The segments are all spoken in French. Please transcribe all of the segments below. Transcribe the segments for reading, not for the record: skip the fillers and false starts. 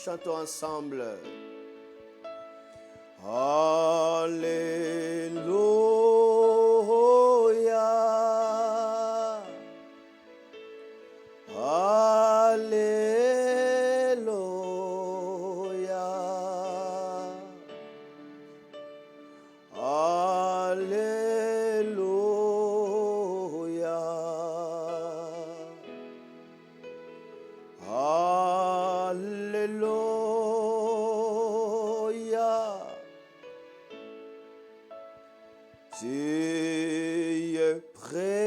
Chantons ensemble. Alléluia. Alléluia. Alléluia. Alléluia. Tu es présent.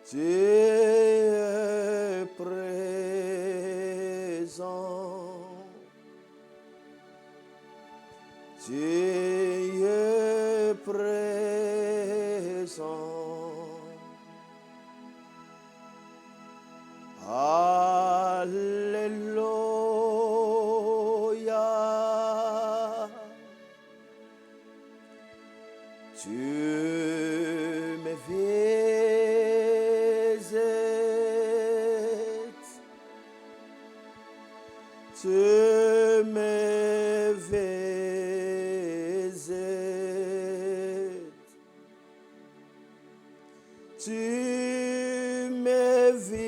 Tu es présent. Tu es présent. Alléluia. Tu me visites. Tu me visites. Tu me visites.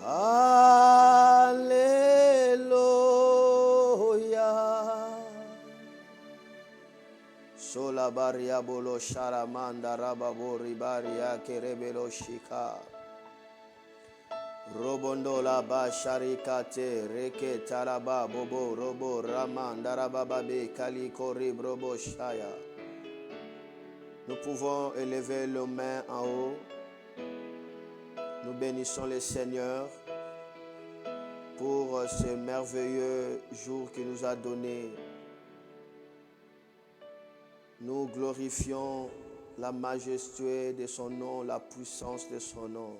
Alléluia. Sola baria bolo sharamanda rababori baria kerebelo shika. Robondola ba sharikate reke taraba bobo robo ramanda rabababe kaliko ribrobo shaya. Nous pouvons élever les mains en haut. Nous bénissons le Seigneur pour ce merveilleux jour qu'il nous a donné. Nous glorifions la majesté de son nom, la puissance de son nom.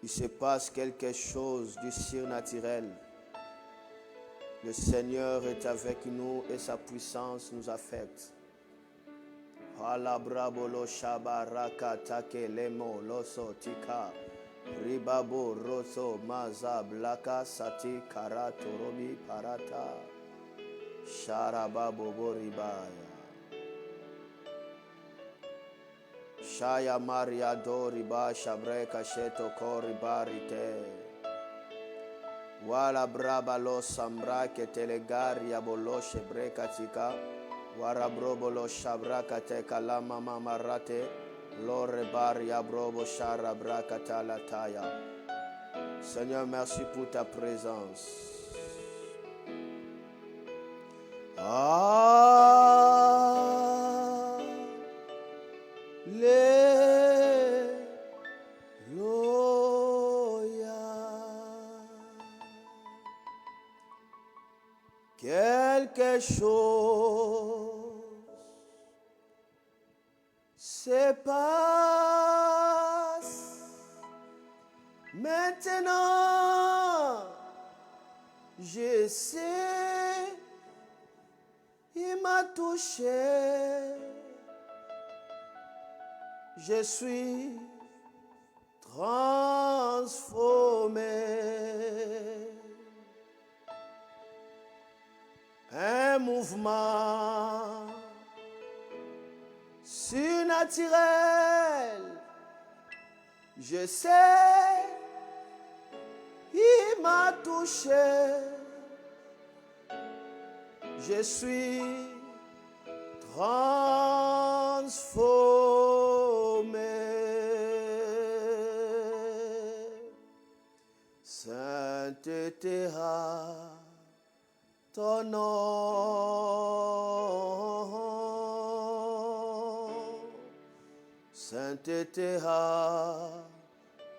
Il se passe quelque chose du surnaturel. Le Seigneur est avec nous et sa puissance nous affecte. Alabrabolo shabaraka take lemo loso tika ribabo roso maza blaka sati karato robi parata sharababo boribaya shaya maria do riba shabreka sheto koribarite wala braba lo sambra ke telegaria bolo shebreka tika Warabrobolo shabraka kalama mamarate lore baria brobo sharabraka talataya. Seigneur, merci pour ta présence. Alléluia. Quelque chose se passe maintenant. Je sais, il m'a touché. Je suis transformé. Un mouvement surnaturel. Je sais, il m'a touché. Je suis transformé. Sainteté à ton nom. Sainteté à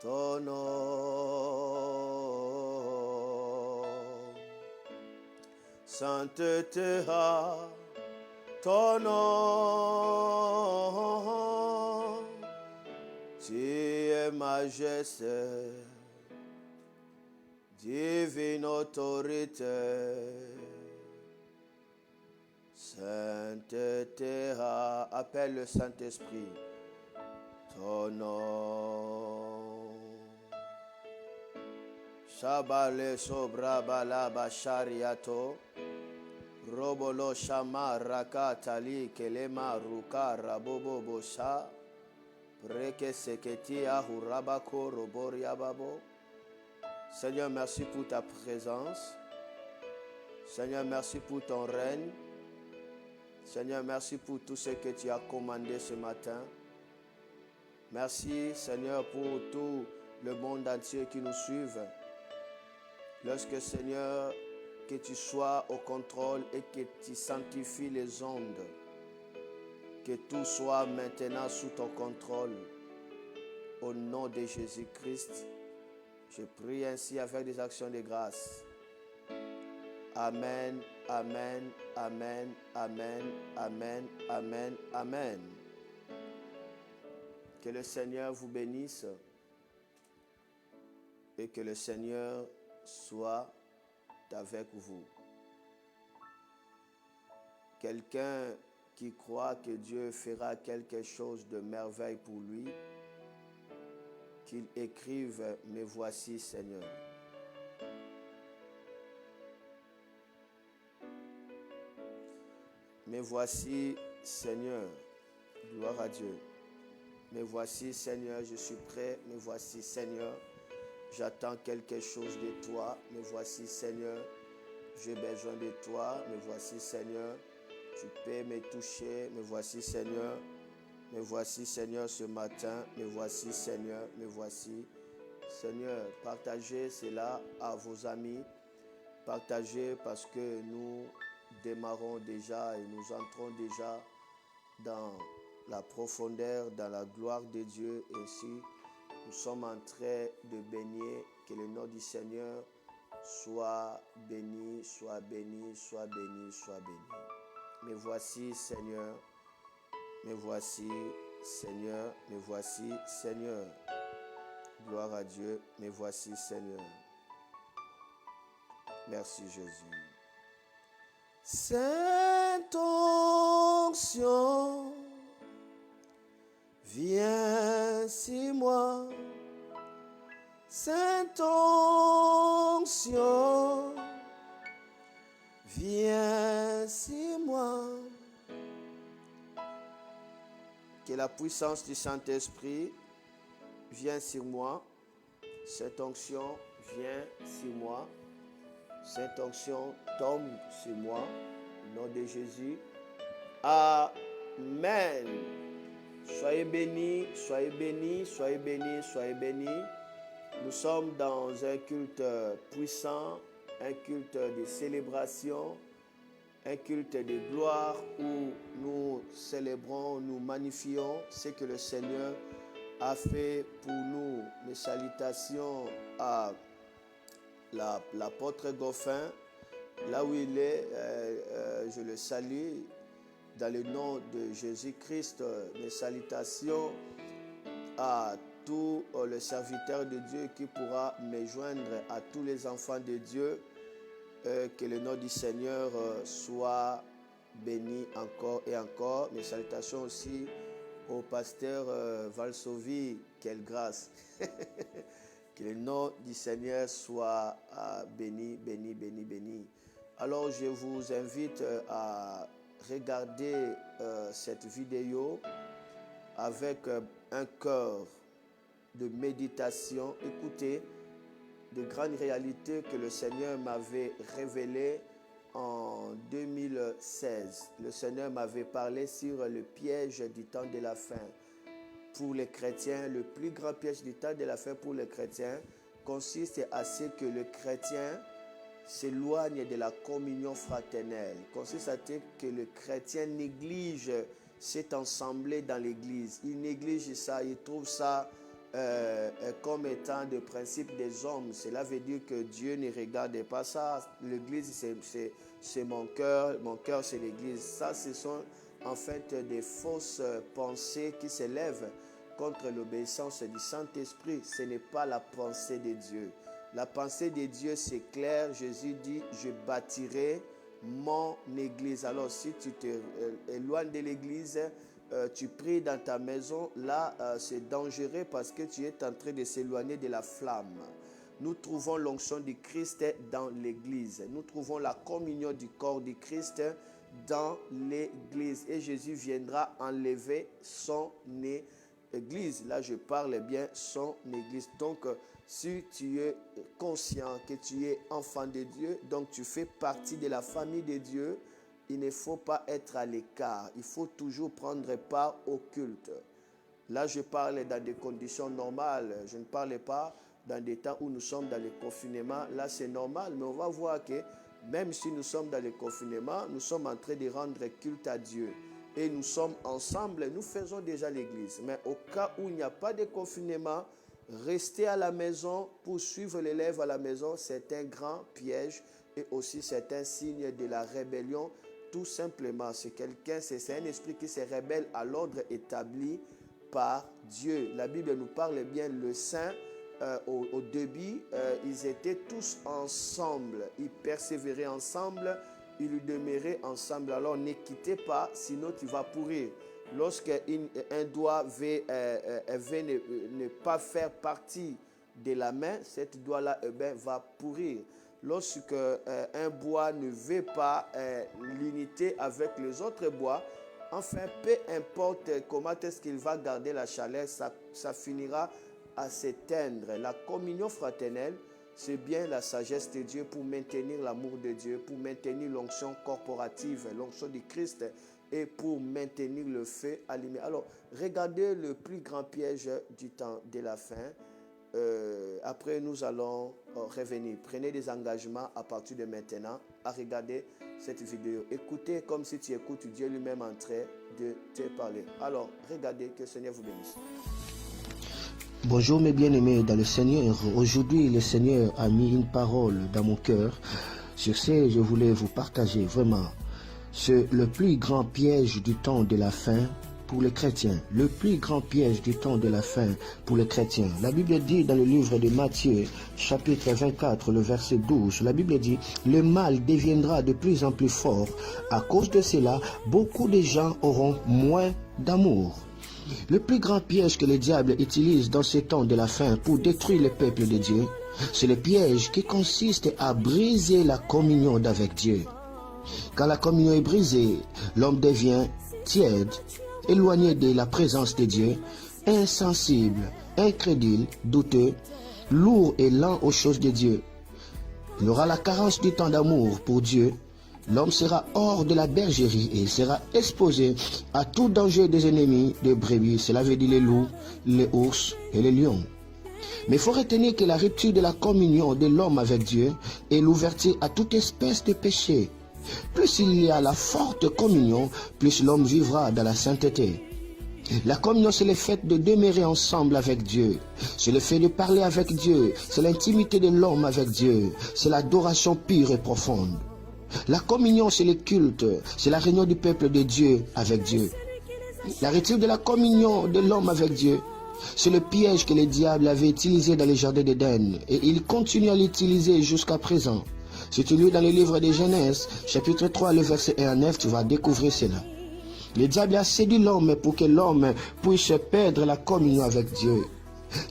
ton nom. Sainteté à ton nom. Tu es majesté, divine autorité. Sainteté, appelle le Saint-Esprit. Ton nom. Shabale sobra balaba shariato. Robolo shama rakatali kelema ruka rabobo bosha. Preke seketi ahurabako roboria babo. Seigneur, merci pour ta présence. Seigneur, merci pour ton règne. Seigneur, merci pour tout ce que tu as commandé ce matin. Merci, Seigneur, pour tout le monde entier qui nous suive. Lorsque, Seigneur, que tu sois au contrôle et que tu sanctifies les ondes. Que tout soit maintenant sous ton contrôle. Au nom de Jésus-Christ, je prie ainsi avec des actions de grâce. Amen, amen, amen, amen, amen, amen, amen. Que le Seigneur vous bénisse et que le Seigneur soit avec vous. Quelqu'un qui croit que Dieu fera quelque chose de merveille pour lui, qu'il écrive « Me voici, Seigneur ». Me voici, Seigneur, gloire à Dieu. Me voici, Seigneur, je suis prêt. Me voici, Seigneur, j'attends quelque chose de toi. Me voici, Seigneur, j'ai besoin de toi. Me voici, Seigneur, tu peux me toucher. Me voici, Seigneur. Me voici, Seigneur, ce matin. Me voici, Seigneur. Me voici, Seigneur. Partagez cela à vos amis. Partagez parce que nous démarrons déjà et nous entrons déjà dans la profondeur, dans la gloire de Dieu. Ainsi, nous sommes en train de baigner. Que le nom du Seigneur soit béni, soit béni, soit béni, soit béni. Me voici, Seigneur. Me voici, Seigneur. Me voici, Seigneur. Gloire à Dieu. Me voici, Seigneur. Merci, Jésus. Sainte onction, viens sur moi. Sainte onction, viens sur moi. Que la puissance du Saint-Esprit vienne sur moi. Cette onction vient sur moi. Cette onction tombe sur moi. Au nom de Jésus. Amen. Soyez bénis, soyez bénis, soyez bénis, soyez bénis. Nous sommes dans un culte puissant, un culte de célébration, un culte de gloire où nous célébrons, nous magnifions ce que le Seigneur a fait pour nous. Mes salutations à l'apôtre Goffin, là où il est, je le salue dans le nom de Jésus-Christ. Mes salutations à tous les serviteurs de Dieu qui pourra me joindre, à tous les enfants de Dieu. Que le nom du Seigneur soit béni encore et encore. Mes salutations aussi au pasteur Valsovi. Quelle grâce. Que le nom du Seigneur soit béni, béni, béni, béni. Alors je vous invite à regarder cette vidéo avec un cœur de méditation. Écoutez de grandes réalités que le Seigneur m'avait révélées en 2016. Le Seigneur m'avait parlé sur le piège du temps de la fin. Pour les chrétiens, le plus grand piège du temps de la fin pour les chrétiens consiste à ce que le chrétien s'éloigne de la communion fraternelle. Consiste à ce que le chrétien néglige cette assemblée dans l'église. Il néglige ça, il trouve ça comme étant le principe des hommes. Cela veut dire que Dieu ne regarde pas ça. L'église, c'est mon cœur c'est l'église. Ça, ce sont en fait des fausses pensées qui s'élèvent contre l'obéissance du Saint-Esprit. Ce n'est pas la pensée de Dieu. La pensée de Dieu, c'est clair. Jésus dit, je bâtirai mon église. Alors si tu te éloignes de l'église, tu pries dans ta maison, là c'est dangereux parce que tu es en train de s'éloigner de la flamme. Nous trouvons l'onction du Christ dans l'église. Nous trouvons la communion du corps du Christ dans l'église. Et Jésus viendra enlever son église. Là, je parle bien son église. Donc, si tu es conscient que tu es enfant de Dieu, donc tu fais partie de la famille de Dieu, il ne faut pas être à l'écart. Il faut toujours prendre part au culte. Là, je parle dans des conditions normales. Je ne parle pas dans des temps où nous sommes dans le confinement. Là, c'est normal, mais on va voir que même si nous sommes dans le confinement, nous sommes en train de rendre culte à Dieu. Et nous sommes ensemble, nous faisons déjà l'église. Mais au cas où il n'y a pas de confinement, rester à la maison pour suivre l'élève à la maison, c'est un grand piège et aussi c'est un signe de la rébellion. Tout simplement, c'est un esprit qui se rébelle à l'ordre établi par Dieu. La Bible nous parle bien, le saint, au début, ils étaient tous ensemble, ils persévéraient ensemble, ils demeuraient ensemble. Alors ne quittez pas, sinon tu vas pourrir. Lorsqu'un doigt veut ne pas faire partie de la main, cette doigt-là va pourrir. Lorsqu'un bois ne veut pas l'unité avec les autres bois, enfin, peu importe comment est-ce qu'il va garder la chaleur, ça finira à s'éteindre. La communion fraternelle, c'est bien la sagesse de Dieu pour maintenir l'amour de Dieu, pour maintenir l'onction corporative, l'onction du Christ et pour maintenir le feu allumé. Alors, regardez le plus grand piège du temps de la fin. Après, nous allons revenir. Prenez des engagements à partir de maintenant à regarder cette vidéo. Écoutez comme si tu écoutes Dieu lui-même en train de te parler. Alors, regardez, que le Seigneur vous bénisse. Bonjour mes bien-aimés dans le Seigneur. Aujourd'hui, le Seigneur a mis une parole dans mon cœur. Sur ce, je voulais vous partager vraiment le plus grand piège du temps de la fin pour les chrétiens. Le plus grand piège du temps de la fin pour les chrétiens. La Bible dit dans le livre de Matthieu, chapitre 24, le verset 12, la Bible dit « Le mal deviendra de plus en plus fort. À cause de cela, beaucoup de gens auront moins d'amour. » Le plus grand piège que le diable utilise dans ces temps de la fin pour détruire le peuple de Dieu, c'est le piège qui consiste à briser la communion avec Dieu. Quand la communion est brisée, l'homme devient tiède, éloigné de la présence de Dieu, insensible, incrédule, douteux, lourd et lent aux choses de Dieu. Il aura la carence du temps d'amour pour Dieu. L'homme sera hors de la bergerie et il sera exposé à tout danger des ennemis de brebis. Cela veut dire les loups, les ours et les lions. Mais il faut retenir que la rupture de la communion de l'homme avec Dieu est l'ouverture à toute espèce de péché. Plus il y a la forte communion, plus l'homme vivra dans la sainteté. La communion, c'est le fait de demeurer ensemble avec Dieu. C'est le fait de parler avec Dieu. C'est l'intimité de l'homme avec Dieu. C'est l'adoration pure et profonde. La communion, c'est le culte, c'est la réunion du peuple de Dieu avec Dieu. La rupture de la communion de l'homme avec Dieu, c'est le piège que le diable avait utilisé dans le jardin d'Éden et il continue à l'utiliser jusqu'à présent. Si tu lis dans le livre de Genèse, chapitre 3, le verset 1 à 9, tu vas découvrir cela. Le diable a séduit l'homme pour que l'homme puisse perdre la communion avec Dieu,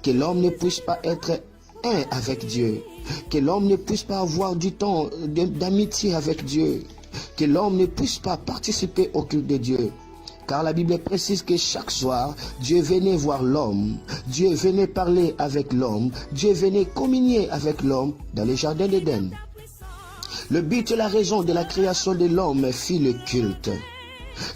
que l'homme ne puisse pas être un avec Dieu, que l'homme ne puisse pas avoir du temps d'amitié avec Dieu, que l'homme ne puisse pas participer au culte de Dieu. Car la Bible précise que chaque soir, Dieu venait voir l'homme, Dieu venait parler avec l'homme, Dieu venait communier avec l'homme dans le jardin d'Éden. Le but et la raison de la création de l'homme fut le culte.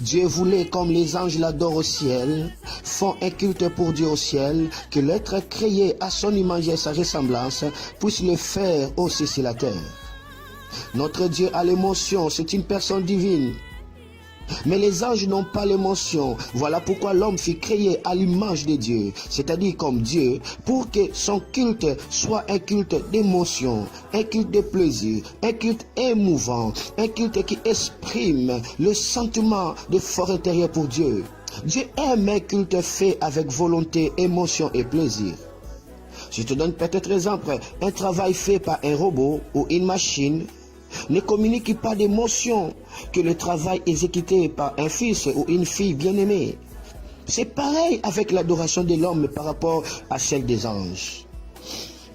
Dieu voulait, comme les anges l'adorent au ciel, font un culte pour Dieu au ciel, que l'être créé à son image et à sa ressemblance puisse le faire aussi sur la terre. Notre Dieu a l'émotion, c'est une personne divine. Mais les anges n'ont pas l'émotion. Voilà pourquoi l'homme fut créé à l'image de Dieu, c'est-à-dire comme Dieu, pour que son culte soit un culte d'émotion, un culte de plaisir, un culte émouvant, un culte qui exprime le sentiment de fort intérieur pour Dieu. Dieu aime un culte fait avec volonté, émotion et plaisir. Je te donne peut-être exemple, un travail fait par un robot ou une machine ne communique pas d'émotion que le travail exécuté par un fils ou une fille bien-aimée. C'est pareil avec l'adoration de l'homme par rapport à celle des anges.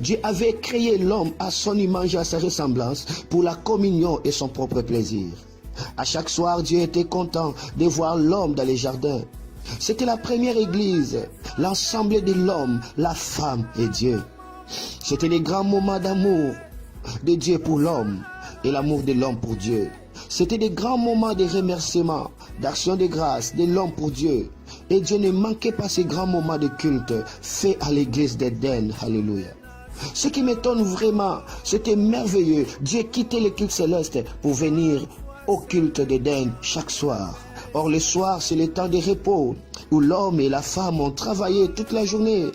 Dieu avait créé l'homme à son image et à sa ressemblance pour la communion et son propre plaisir. À chaque soir, Dieu était content de voir l'homme dans les jardins. C'était la première église, l'ensemble de l'homme, la femme et Dieu. C'était les grands moments d'amour de Dieu pour l'homme et l'amour de l'homme pour Dieu. C'était des grands moments de remerciement, d'action de grâce de l'homme pour Dieu. Et Dieu ne manquait pas ces grands moments de culte faits à l'église d'Éden. Alléluia. Ce qui m'étonne vraiment, c'était merveilleux. Dieu quittait le culte céleste pour venir au culte d'Éden chaque soir. Or le soir, c'est le temps de repos où l'homme et la femme ont travaillé toute la journée.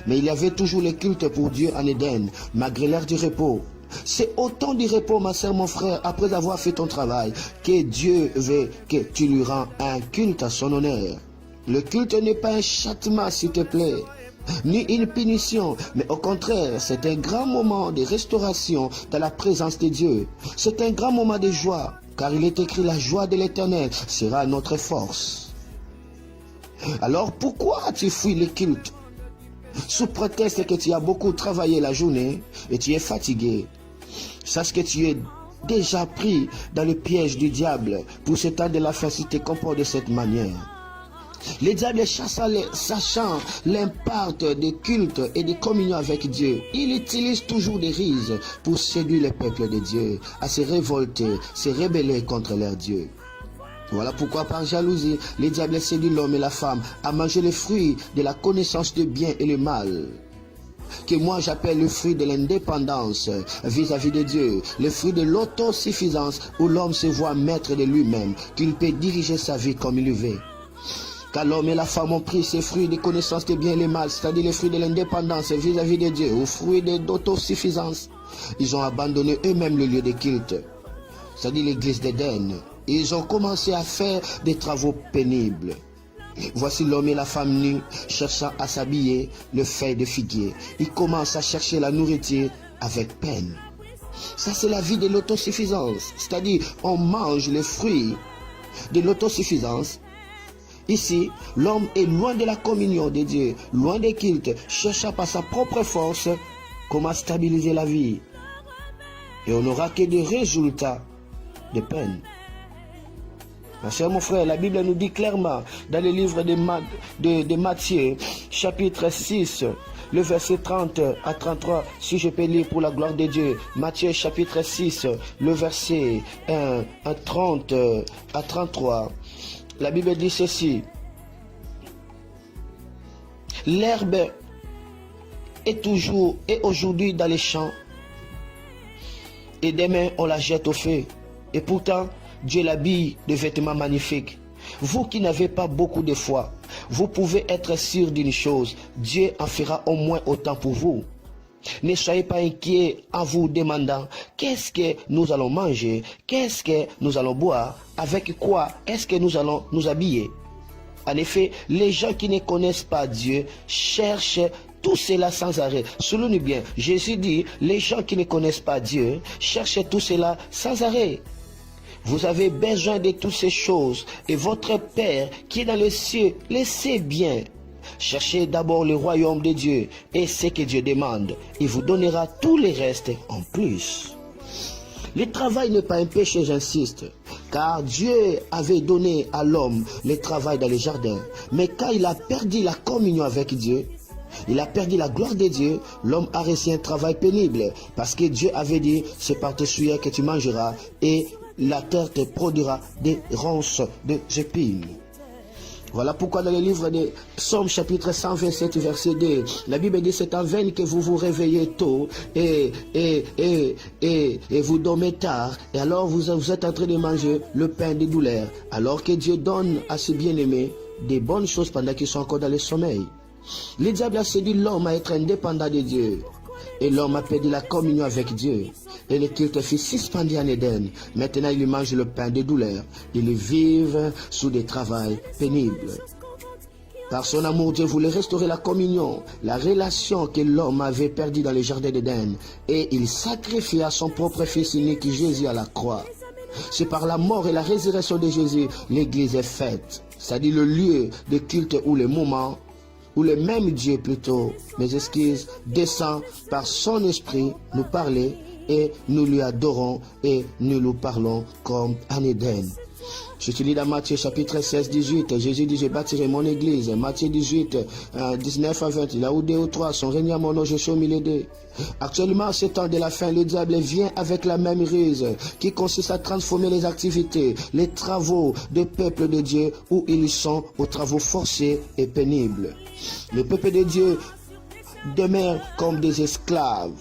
Mais il y avait toujours le culte pour Dieu en Éden, malgré l'heure du repos. C'est au temps du repos, ma sœur, mon frère, après avoir fait ton travail, que Dieu veut que tu lui rends un culte à son honneur. Le culte n'est pas un châtiment, s'il te plaît, ni une punition, mais au contraire, c'est un grand moment de restauration dans la présence de Dieu. C'est un grand moment de joie, car il est écrit: la joie de l'Éternel sera notre force. Alors pourquoi tu fuis le culte? Sous prétexte que tu as beaucoup travaillé la journée et tu es fatigué. Sache que tu es déjà pris dans le piège du diable pour ce temps de la fin si tu te comportes de cette manière. Le diable, sachant l'impact de culte et de communion avec Dieu, il utilise toujours des ruses pour séduire le peuple de Dieu à se révolter, se rebeller contre leur Dieu. Voilà pourquoi par jalousie, le diable séduit l'homme et la femme à manger le fruit de la connaissance du bien et le mal, que moi j'appelle le fruit de l'indépendance vis-à-vis de Dieu, le fruit de l'autosuffisance où l'homme se voit maître de lui-même, qu'il peut diriger sa vie comme il le veut. Car l'homme et la femme ont pris ces fruits de connaissance du bien et le mal, c'est-à-dire les fruits de l'indépendance vis-à-vis de Dieu, aux fruits de l'autosuffisance. Ils ont abandonné eux-mêmes le lieu de culte, c'est-à-dire l'église d'Éden. Ils ont commencé à faire des travaux pénibles. Voici l'homme et la femme nus, cherchant à s'habiller, le feuille de figuier. Ils commencent à chercher la nourriture avec peine. Ça, c'est la vie de l'autosuffisance. C'est-à-dire, on mange les fruits de l'autosuffisance. Ici, l'homme est loin de la communion de Dieu, loin des cultes, cherchant par sa propre force comment stabiliser la vie. Et on n'aura que des résultats de peine. Ma chère, mon frère, la Bible nous dit clairement dans le livre de Matthieu, chapitre 6, le verset 30 à 33, si je peux lire pour la gloire de Dieu. Matthieu, chapitre 6, le verset 1 à 30 à 33. La Bible dit ceci: l'herbe est aujourd'hui dans les champs, et demain on la jette au feu. Et pourtant, Dieu l'habille de vêtements magnifiques. Vous qui n'avez pas beaucoup de foi, vous pouvez être sûr d'une chose: Dieu en fera au moins autant pour vous. Ne soyez pas inquiets en vous demandant qu'est-ce que nous allons manger, qu'est-ce que nous allons boire, avec quoi est-ce que nous allons nous habiller. En effet, les gens qui ne connaissent pas Dieu cherchent tout cela sans arrêt. Souvenez-nous bien, Jésus dit, les gens qui ne connaissent pas Dieu cherchent tout cela sans arrêt. Vous avez besoin de toutes ces choses et votre Père qui est dans les cieux le sait bien. Cherchez d'abord le royaume de Dieu et ce que Dieu demande. Il vous donnera tout le reste en plus. Le travail n'est pas un péché, j'insiste, car Dieu avait donné à l'homme le travail dans les jardins. Mais quand il a perdu la communion avec Dieu, il a perdu la gloire de Dieu, l'homme a reçu un travail pénible, parce que Dieu avait dit, c'est par tes souillures que tu mangeras et la terre te produira des ronces de épines. Voilà pourquoi dans le livre de Psaume chapitre 127 verset 2, la Bible dit: c'est en vain que vous vous réveillez tôt et vous dormez tard, et alors vous êtes en train de manger le pain des douleurs, alors que Dieu donne à ses bien-aimés des bonnes choses pendant qu'ils sont encore dans le sommeil. Le diable a séduit l'homme à être indépendant de Dieu, et l'homme a perdu la communion avec Dieu. Et le culte fut suspendu en Éden. Maintenant, ils mangent le pain de douleur. Ils vivent sous des travails pénibles. Par son amour, Dieu voulait restaurer la communion, la relation que l'homme avait perdue dans le jardin d'Éden. Et il sacrifia son propre fils unique Jésus à la croix. C'est par la mort et la résurrection de Jésus, l'Église est faite. C'est-à-dire le lieu de culte où le moment, où le même Dieu plutôt, mes excuses, descend par son esprit nous parler et nous lui adorons et nous lui parlons comme en Éden. Je te lis dans Matthieu chapitre 16, 18. Jésus dit, je bâtirai mon église. Matthieu 18, 19 à 20. Là où 2 ou 3 sont réunis à mon nom, je suis au milieu d'eux. Actuellement, à ce temps de la fin, le diable vient avec la même ruse qui consiste à transformer les activités, les travaux des peuples de Dieu où ils sont aux travaux forcés et pénibles. Le peuple de Dieu demeure comme des esclaves.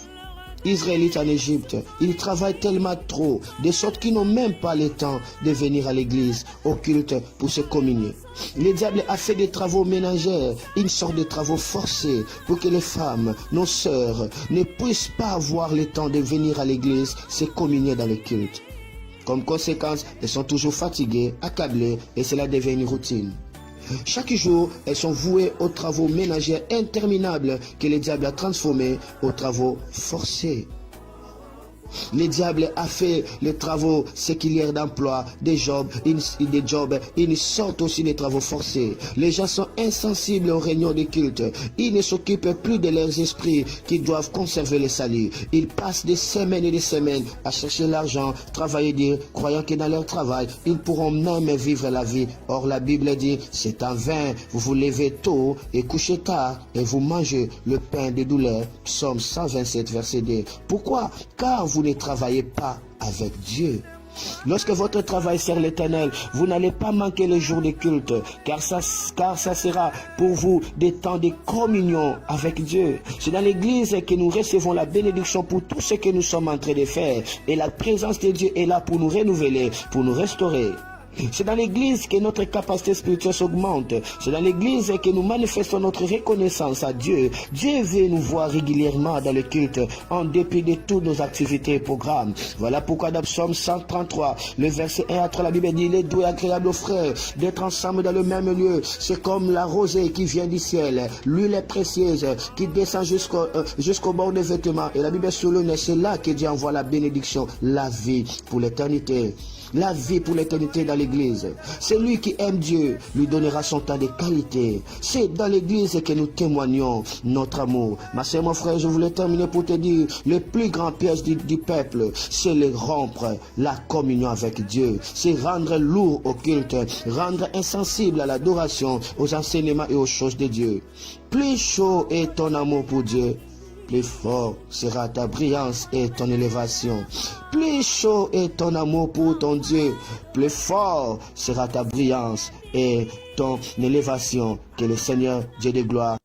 Israélites en Égypte, ils travaillent tellement trop, de sorte qu'ils n'ont même pas le temps de venir à l'église, au culte, pour se communier. Le diable a fait des travaux ménagères, une sorte de travaux forcés, pour que les femmes, nos sœurs, ne puissent pas avoir le temps de venir à l'église, se communier dans le culte. Comme conséquence, elles sont toujours fatiguées, accablées, et cela devient une routine. Chaque jour, elles sont vouées aux travaux ménagers interminables que le diable a transformés aux travaux forcés. Le diable a fait les travaux séculiers d'emploi, des jobs, ils sortent aussi des travaux forcés. Les gens sont insensibles aux réunions de culte. Ils ne s'occupent plus de leurs esprits qui doivent conserver le salut. Ils passent des semaines et des semaines à chercher l'argent, travailler dur, croyant que dans leur travail, ils pourront même vivre la vie. Or, la Bible dit, c'est en vain, vous vous levez tôt et couchez tard et vous mangez le pain de douleur. Psaume 127, verset 2. Pourquoi? Car vous ne travaillez pas avec Dieu. Lorsque votre travail sert l'Éternel, vous n'allez pas manquer le jour de culte, car ça sera pour vous des temps de communion avec Dieu. C'est dans l'église que nous recevons la bénédiction pour tout ce que nous sommes en train de faire. Et la présence de Dieu est là pour nous renouveler, pour nous restaurer. C'est dans l'église que notre capacité spirituelle s'augmente. C'est dans l'église que nous manifestons notre reconnaissance à Dieu. Dieu veut nous voir régulièrement dans le culte, en dépit de toutes nos activités et programmes. Voilà pourquoi dans Psaume 133, le verset 1 à 3, la Bible dit, il est doux et agréable aux frères d'être ensemble dans le même lieu. C'est comme la rosée qui vient du ciel, l'huile est précieuse qui descend jusqu'au bord des vêtements. Et la Bible souligne, c'est là que Dieu envoie la bénédiction, la vie pour l'éternité. La vie pour l'éternité dans l'église. Celui qui aime Dieu lui donnera son temps de qualité. C'est dans l'église que nous témoignons notre amour. Ma soeur, mon frère, je voulais terminer pour te dire, le plus grand piège du peuple, c'est de rompre la communion avec Dieu. C'est rendre lourd au culte, rendre insensible à l'adoration, aux enseignements et aux choses de Dieu. Plus chaud est ton amour pour Dieu, plus fort sera ta brillance et ton élévation. Plus chaud est ton amour pour ton Dieu, plus fort sera ta brillance et ton élévation. Que le Seigneur, Dieu de gloire,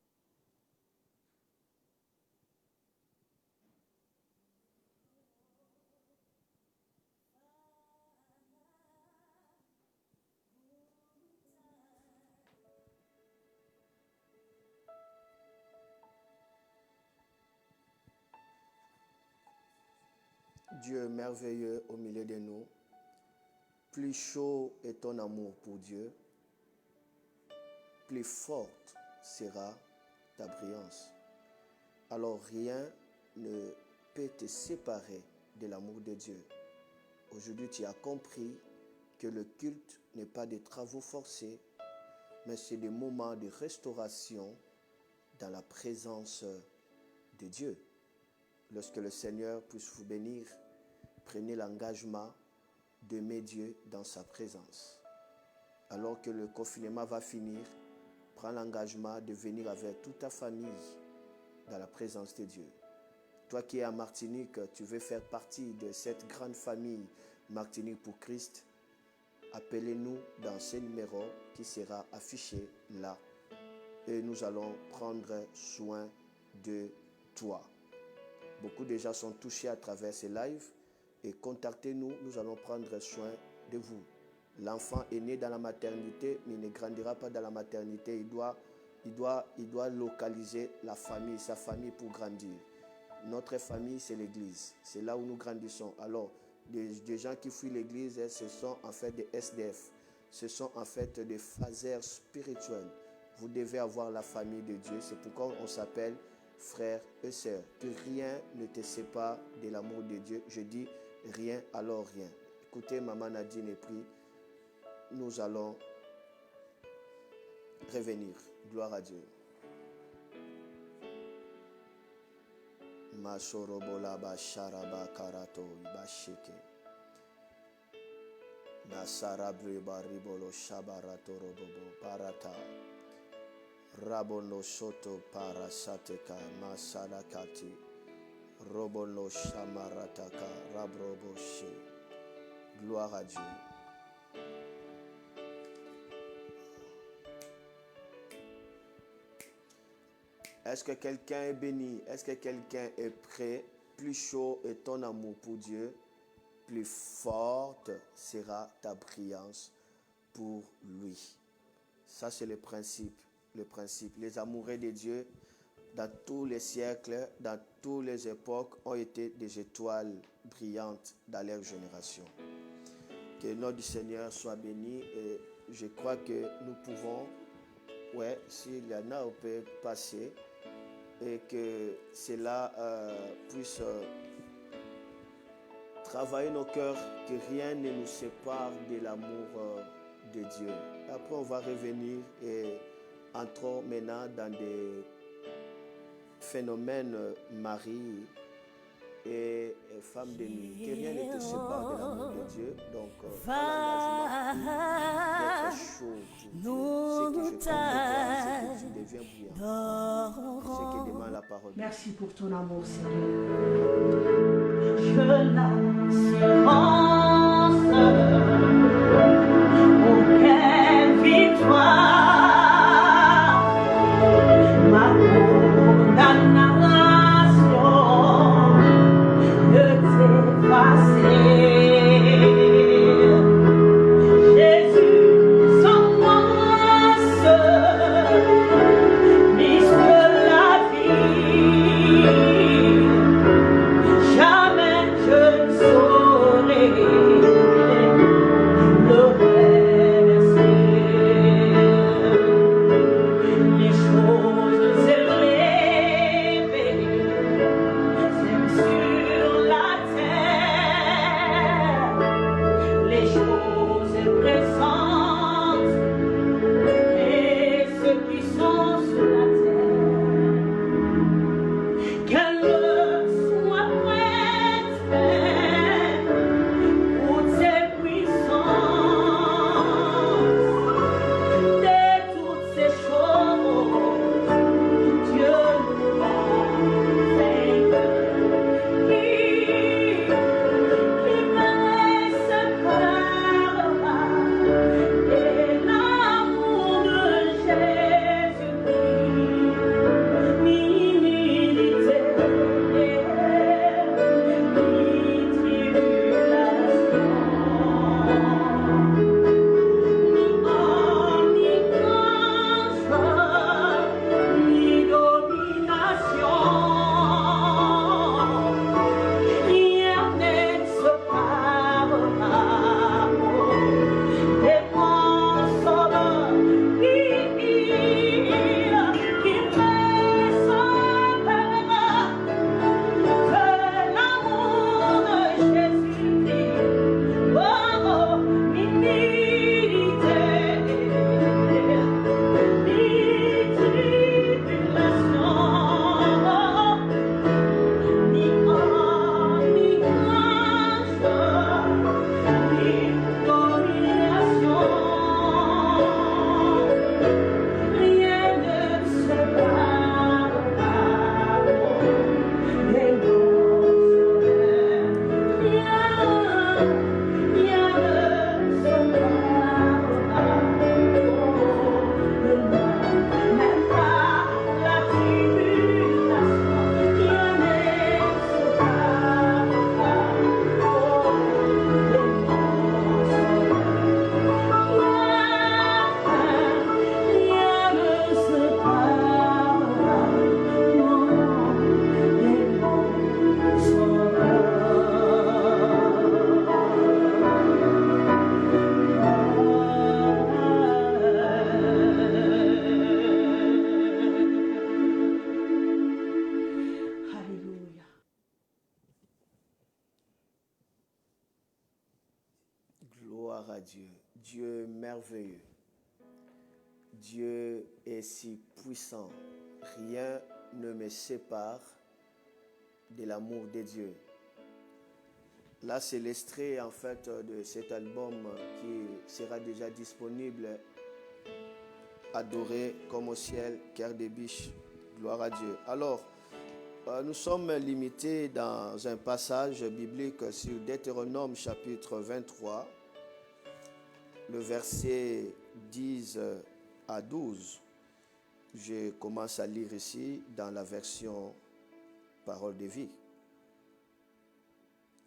Dieu merveilleux au milieu de nous, plus chaud est ton amour pour Dieu, plus forte sera ta brillance. Alors rien ne peut te séparer de l'amour de Dieu. Aujourd'hui, tu as compris que le culte n'est pas des travaux forcés, mais c'est des moments de restauration dans la présence de Dieu. Lorsque le Seigneur puisse vous bénir, prenez l'engagement d'aimer Dieu dans sa présence. Alors que le confinement va finir, prends l'engagement de venir avec toute ta famille dans la présence de Dieu. Toi qui es à Martinique, tu veux faire partie de cette grande famille Martinique pour Christ, appelez-nous dans ce numéro qui sera affiché là et nous allons prendre soin de toi. Beaucoup de gens sont touchés à travers ces lives et contactez-nous, nous allons prendre soin de vous. L'enfant est né dans la maternité, mais il ne grandira pas dans la maternité. Il doit localiser la famille, sa famille pour grandir. Notre famille, c'est l'église. C'est là où nous grandissons. Alors, des gens qui fuient l'église, ce sont en fait des SDF. Ce sont en fait des phasers spirituels. vous devez avoir la famille de Dieu. C'est pourquoi on s'appelle frères et sœurs. Que rien ne te sépare de l'amour de Dieu. Je dis rien, alors rien. Écoutez, Maman Nadine et prie. Nous allons revenir. Gloire à Dieu. Masorobola basharaba karato ibashike. Nasarabre baribolo shabarato robobo parata. Rabono soto parasateka masarakati. Robono shamarataka rabroboshi. Gloire à Dieu. Est-ce que quelqu'un est béni? Est-ce que quelqu'un est prêt? Plus chaud est ton amour pour Dieu, plus forte sera ta brillance pour lui. Ça, c'est le principe. Le principe. Les amoureux de Dieu, dans tous les siècles, dans toutes les époques, ont été des étoiles brillantes dans leur génération. Que le nom du Seigneur soit béni et je crois que nous pouvons, s'il y en a, on peut passer et que cela puisse travailler nos cœurs, que rien ne nous sépare de l'amour de Dieu. Après, on va revenir et entrons maintenant dans des phénomènes Marie et femme de nuit. Que rien ne te sépare de l'amour de Dieu. Donc, l'engagement d'être chaud pour Dieu. Ce que je compte, c'est que tu deviens brillant. Ce que demande la parole. Merci pour ton amour, Seigneur. Je l'assurance, aucune victoire, ma condamnation ne t'effacer. Jésus, sans moi seul, puisque la vie, jamais je ne saurais le remercier. Dieu. Dieu merveilleux. Dieu est si puissant. Rien ne me sépare de l'amour de Dieu. Là, c'est l'extrait en fait de cet album qui sera déjà disponible. Adorer comme au ciel, cœur de biche, gloire à Dieu. Alors, nous sommes limités dans un passage biblique sur Deutéronome chapitre 23, le verset 10 à 12. Je commence à lire ici dans la version Parole de vie.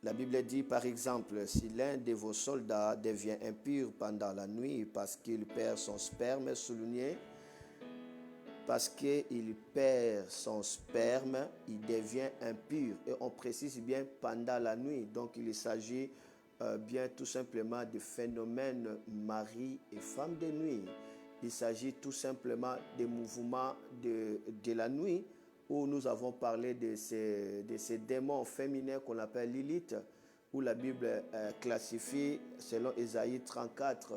La Bible dit par exemple, si l'un de vos soldats devient impur pendant la nuit parce qu'il perd son sperme souligné, il devient impur. Et on précise bien pendant la nuit. Donc il s'agit bien tout simplement de phénomènes mari et femme de nuit. Il s'agit tout simplement des mouvements de la nuit, où nous avons parlé de ces démons féminins qu'on appelle Lilith, où la Bible classifie, selon Ésaïe 34,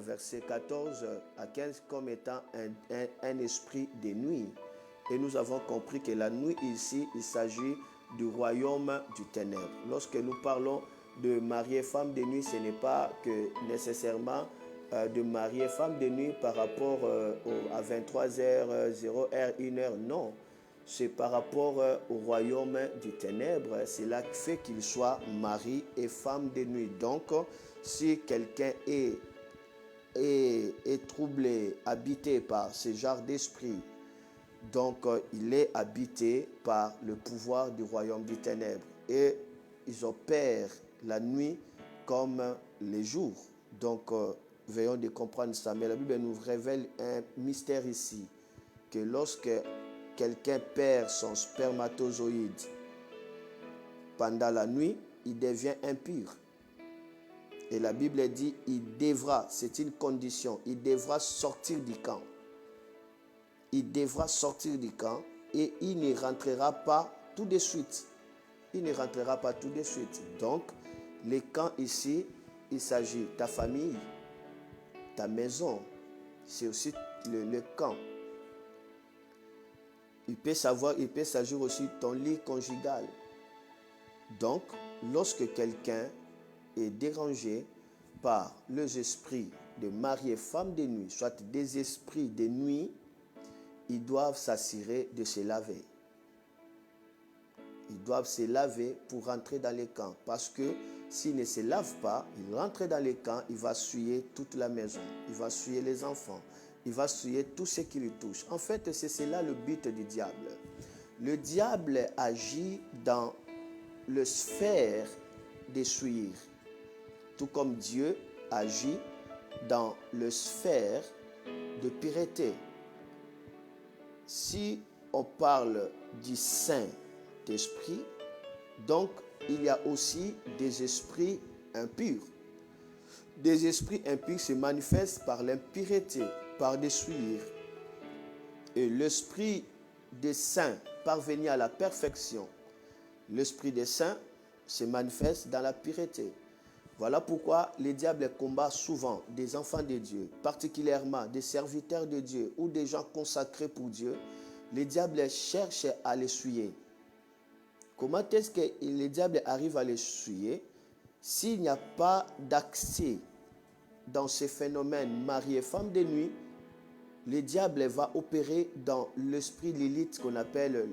verset 14 à 15, comme étant un esprit de nuit. Et nous avons compris que la nuit ici, il s'agit du royaume du ténèbre. Lorsque nous parlons de marier femme de nuit, ce n'est pas que nécessairement de marier femme de nuit par rapport à 23h, 0h, 1h, non. C'est par rapport au royaume du ténèbre. C'est là qui fait qu'il soit mari et femme de nuit. Donc, si quelqu'un est troublé, habité par ce genre d'esprit, donc il est habité par le pouvoir du royaume du ténèbre. Et ils opèrent la nuit comme les jours. Donc, veillons de comprendre ça. Mais la Bible nous révèle un mystère ici, que lorsque quelqu'un perd son spermatozoïde pendant la nuit, il devient impur. Et la Bible dit, il devra, c'est une condition, il devra sortir du camp. Il devra sortir du camp et il ne rentrera pas tout de suite. Il ne rentrera pas tout de suite. Donc, les camps ici, il s'agit de ta famille, ta maison, c'est aussi le camp. Il peut s'agir aussi de ton lit conjugal. Donc, lorsque quelqu'un est dérangé par les esprits de mari et femme de nuit, soit des esprits de nuit, ils doivent s'assurer de se laver. Ils doivent se laver pour rentrer dans les camps. Parce que s'ils ne se lavent pas, ils rentrent dans les camps, il va souiller toute la maison. Il va souiller les enfants. Il va souiller tout ce qui lui touche. En fait, c'est cela le but du diable. Le diable agit dans le sphère des souillures, tout comme Dieu agit dans le sphère de pureté. Si on parle du Saint-Esprit, donc il y a aussi des esprits impurs. Des esprits impurs se manifestent par l'impureté, par des souillures. Et l'esprit des saints parvenir à la perfection, l'esprit des saints se manifeste dans la pureté. Voilà pourquoi le diable combat souvent des enfants de Dieu, particulièrement des serviteurs de Dieu ou des gens consacrés pour Dieu. Le diable cherche à les souiller. Comment est-ce que le diable arrive à les souiller? S'il n'y a pas d'accès dans ces phénomènes mari et femme de nuit, le diable va opérer dans l'esprit Lilith qu'on appelle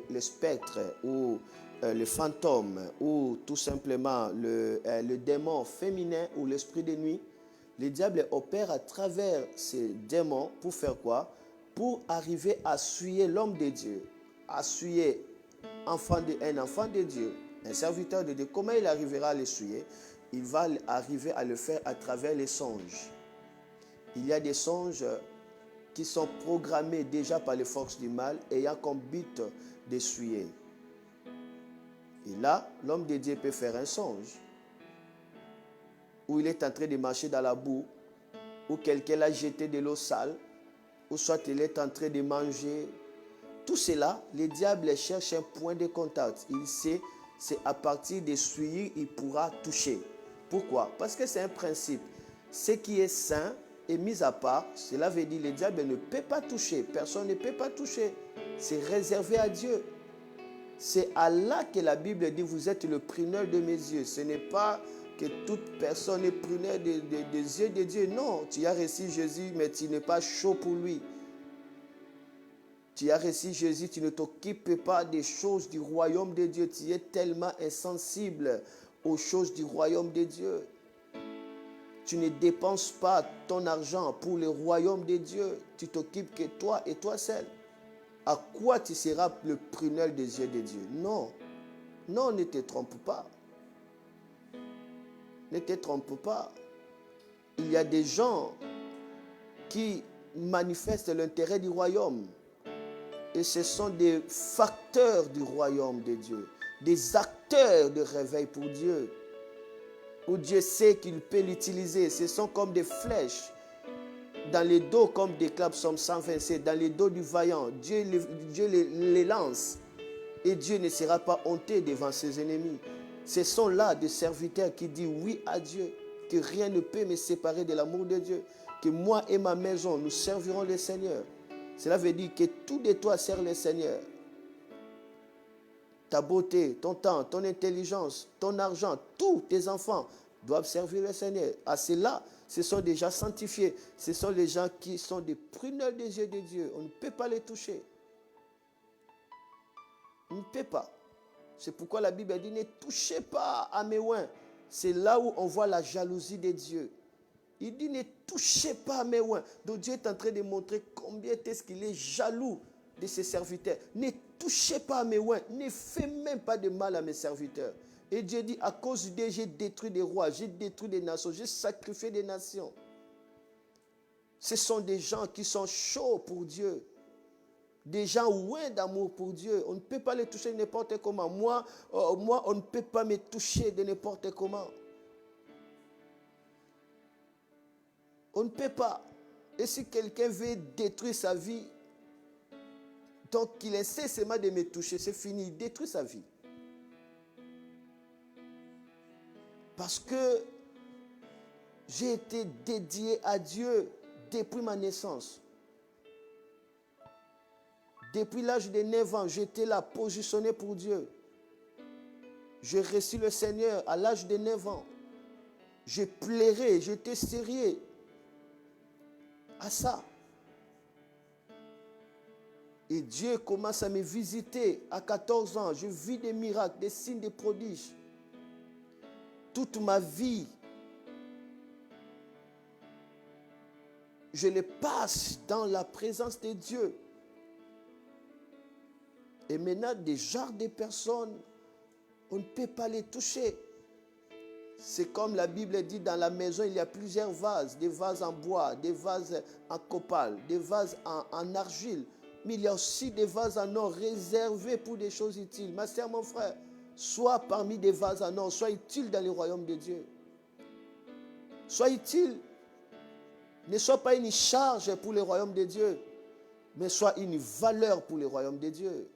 le spectre ou le fantôme ou tout simplement le démon féminin ou l'esprit de nuit. Le diable opère à travers ces démons pour faire quoi? Pour arriver à souiller l'homme de Dieu, à souiller un enfant de Dieu, un serviteur de Dieu. Comment il arrivera à le souiller? Il va arriver à le faire à travers les songes. Il y a des songes qui sont programmés déjà par les forces du mal ayant comme but de souiller. Et là, l'homme de Dieu peut faire un songe où il est en train de marcher dans la boue, où quelqu'un l'a jeté de l'eau sale, ou soit il est en train de manger. Tout cela, le diable cherche un point de contact. Il sait, c'est à partir des souillures il pourra toucher Pourquoi? Parce que c'est un principe. Ce qui est saint est mis à part. Cela veut dire que le diable ne peut pas toucher. Personne ne peut pas toucher. C'est réservé à Dieu. C'est Allah que la Bible dit, vous êtes le prunelle de mes yeux. Ce n'est pas que toute personne est prunelle des yeux de Dieu. Non, tu as reçu Jésus, mais tu n'es pas chaud pour lui. Tu as reçu Jésus, tu ne t'occupes pas des choses du royaume de Dieu. Tu es tellement insensible aux choses du royaume de Dieu. Tu ne dépenses pas ton argent pour le royaume de Dieu. Tu t'occupes que toi et toi seul. À quoi tu seras le prunelle des yeux de Dieu? Non. Non, ne te trompe pas. Ne te trompe pas. Il y a des gens qui manifestent l'intérêt du royaume. Et ce sont des facteurs du royaume de Dieu. Des acteurs de réveil pour Dieu. Où Dieu sait qu'il peut l'utiliser. Ce sont comme des flèches. Dans les dos, comme déclare Psaume 127, dans les dos du vaillant, Dieu les lance. Et Dieu ne sera pas honteux devant ses ennemis. Ce sont là des serviteurs qui disent oui à Dieu. Que rien ne peut me séparer de l'amour de Dieu. Que moi et ma maison, nous servirons le Seigneur. Cela veut dire que tout de toi sert le Seigneur. Ta beauté, ton temps, ton intelligence, ton argent, tous tes enfants doivent servir le Seigneur. À cela, ce sont des gens sanctifiés. Ce sont les gens qui sont des prunelles des yeux de Dieu. On ne peut pas les toucher. On ne peut pas. C'est pourquoi la Bible dit, ne touchez pas à mes oins. C'est là où on voit la jalousie de Dieu. Il dit, ne touchez pas à mes oins. Donc Dieu est en train de montrer combien est-ce qu'il est jaloux de ses serviteurs. Ne touchez pas à mes oins. Ne faites même pas de mal à mes serviteurs. Et Dieu dit, à cause d'eux, j'ai détruit des rois, j'ai détruit des nations, j'ai sacrifié des nations. Ce sont des gens qui sont chauds pour Dieu. Des gens ouins d'amour pour Dieu. On ne peut pas les toucher de n'importe comment. Moi, on ne peut pas me toucher de n'importe comment. On ne peut pas. Et si quelqu'un veut détruire sa vie, donc il essaie seulement de me toucher, c'est fini, il détruit sa vie. Parce que j'ai été dédié à Dieu depuis ma naissance. Depuis l'âge de 9 ans, j'étais là, positionné pour Dieu. J'ai reçu le Seigneur à l'âge de 9 ans. J'ai pleuré, j'étais sérieux à ça. Et Dieu commence à me visiter à 14 ans. Je vis des miracles, des signes, des prodiges. Toute ma vie, je les passe dans la présence de Dieu. Et maintenant, des genres de personnes, on ne peut pas les toucher. C'est comme la Bible dit, dans la maison, il y a plusieurs vases. Des vases en bois, des vases en copal, des vases en argile. Mais il y a aussi des vases en or réservés pour des choses utiles. Ma sœur, mon frère, sois parmi des vases en or, sois utile dans le royaume de Dieu. Sois utile. Ne sois pas une charge pour le royaume de Dieu, mais sois une valeur pour le royaume de Dieu.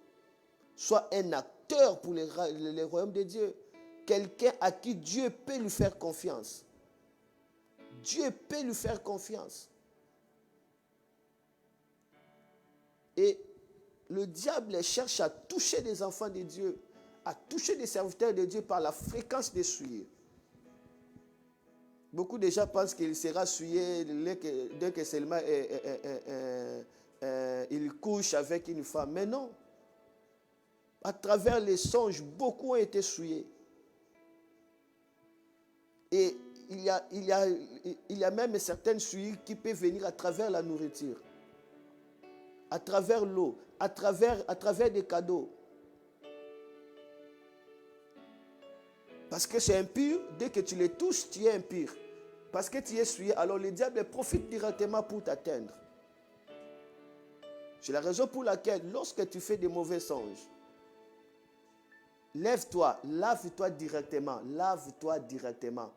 Sois un acteur pour le royaume de Dieu. Quelqu'un à qui Dieu peut lui faire confiance. Dieu peut lui faire confiance. Et le diable cherche à toucher des enfants de Dieu, à toucher des serviteurs de Dieu par la fréquence des souillures. Beaucoup de gens pensent qu'il sera souillé dès que seulement il couche avec une femme. Mais non. À travers les songes, beaucoup ont été souillés. Et il y a même certaines souillures qui peuvent venir à travers la nourriture, à travers l'eau, à travers des cadeaux. Parce que c'est impur, dès que tu les touches, tu es impur. Parce que tu es souillé, alors le diable profite directement pour t'atteindre. C'est la raison pour laquelle, lorsque tu fais des mauvais songes, lève-toi, lave-toi directement, lave-toi directement.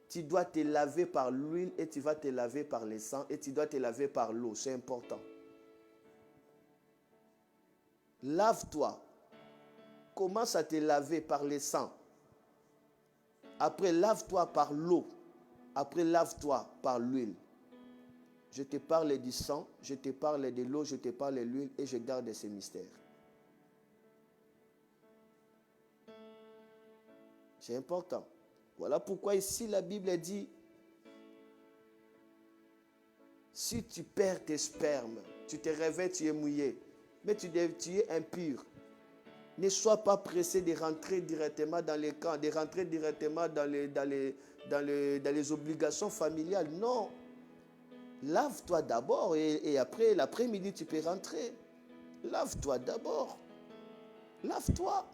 Tu dois te laver par l'huile et tu vas te laver par le sang et tu dois te laver par l'eau, c'est important. Lave-toi, commence à te laver par le sang. Après, lave-toi par l'eau. Après, lave-toi par l'huile. Je te parle du sang, je te parle de l'eau, je te parle de l'huile et je garde ces mystères. C'est important. Voilà pourquoi ici la Bible dit, si tu perds tes spermes, tu te réveilles, tu es mouillé, mais tu es impur. Ne sois pas pressé de rentrer directement dans les camps, de rentrer directement dans les obligations familiales. Non. Lave-toi d'abord et après, l'après-midi, tu peux rentrer. Lave-toi d'abord. Lave-toi.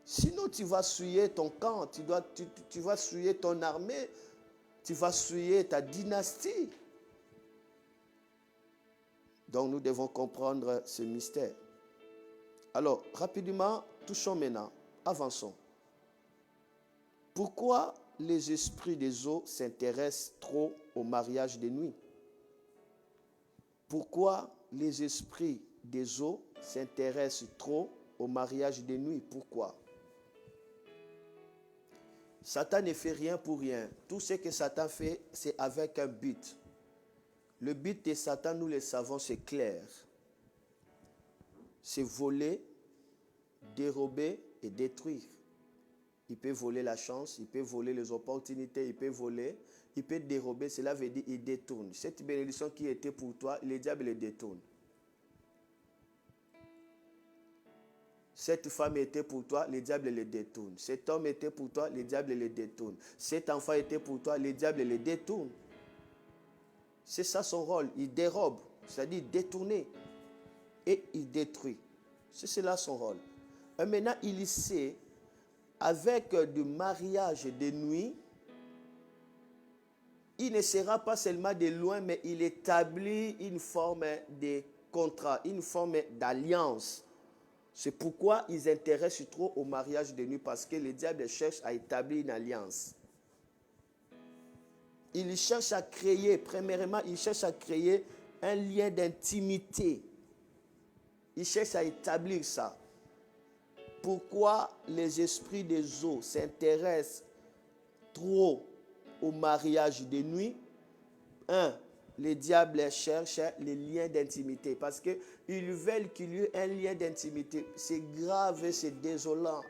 Sinon, tu vas souiller ton camp, tu vas souiller ton armée, tu vas souiller ta dynastie. Donc, nous devons comprendre ce mystère. Alors, rapidement, touchons maintenant, avançons. Pourquoi les esprits des eaux s'intéressent trop au mariage de nuit? Pourquoi les esprits des eaux s'intéressent trop au mariage de nuit? Pourquoi? Satan ne fait rien pour rien. Tout ce que Satan fait, c'est avec un but. Le but de Satan, nous le savons, c'est clair. C'est voler, dérober et détruire. Il peut voler la chance, il peut voler les opportunités, il peut voler, il peut dérober, cela veut dire il détourne. Cette bénédiction qui était pour toi, le diable le détourne. Cette femme était pour toi, le diable le détourne. Cet homme était pour toi, le diable le détourne. Cet enfant était pour toi, le diable le détourne. C'est ça son rôle, il dérobe, c'est-à-dire détourner et il détruit. C'est cela son rôle. Et maintenant, il sait, avec du mariage de nuit, il ne sera pas seulement de loin, mais il établit une forme de contrat, une forme d'alliance. C'est pourquoi ils s'intéressent trop au mariage de nuit, parce que le diable cherche à établir une alliance. Il cherche à créer, premièrement, il cherche à créer un lien d'intimité. Il cherche à établir ça. Pourquoi les esprits des eaux s'intéressent trop au mariage de nuit? Le diable cherche les liens d'intimité parce qu'ils veulent qu'il y ait un lien d'intimité. C'est grave et c'est désolant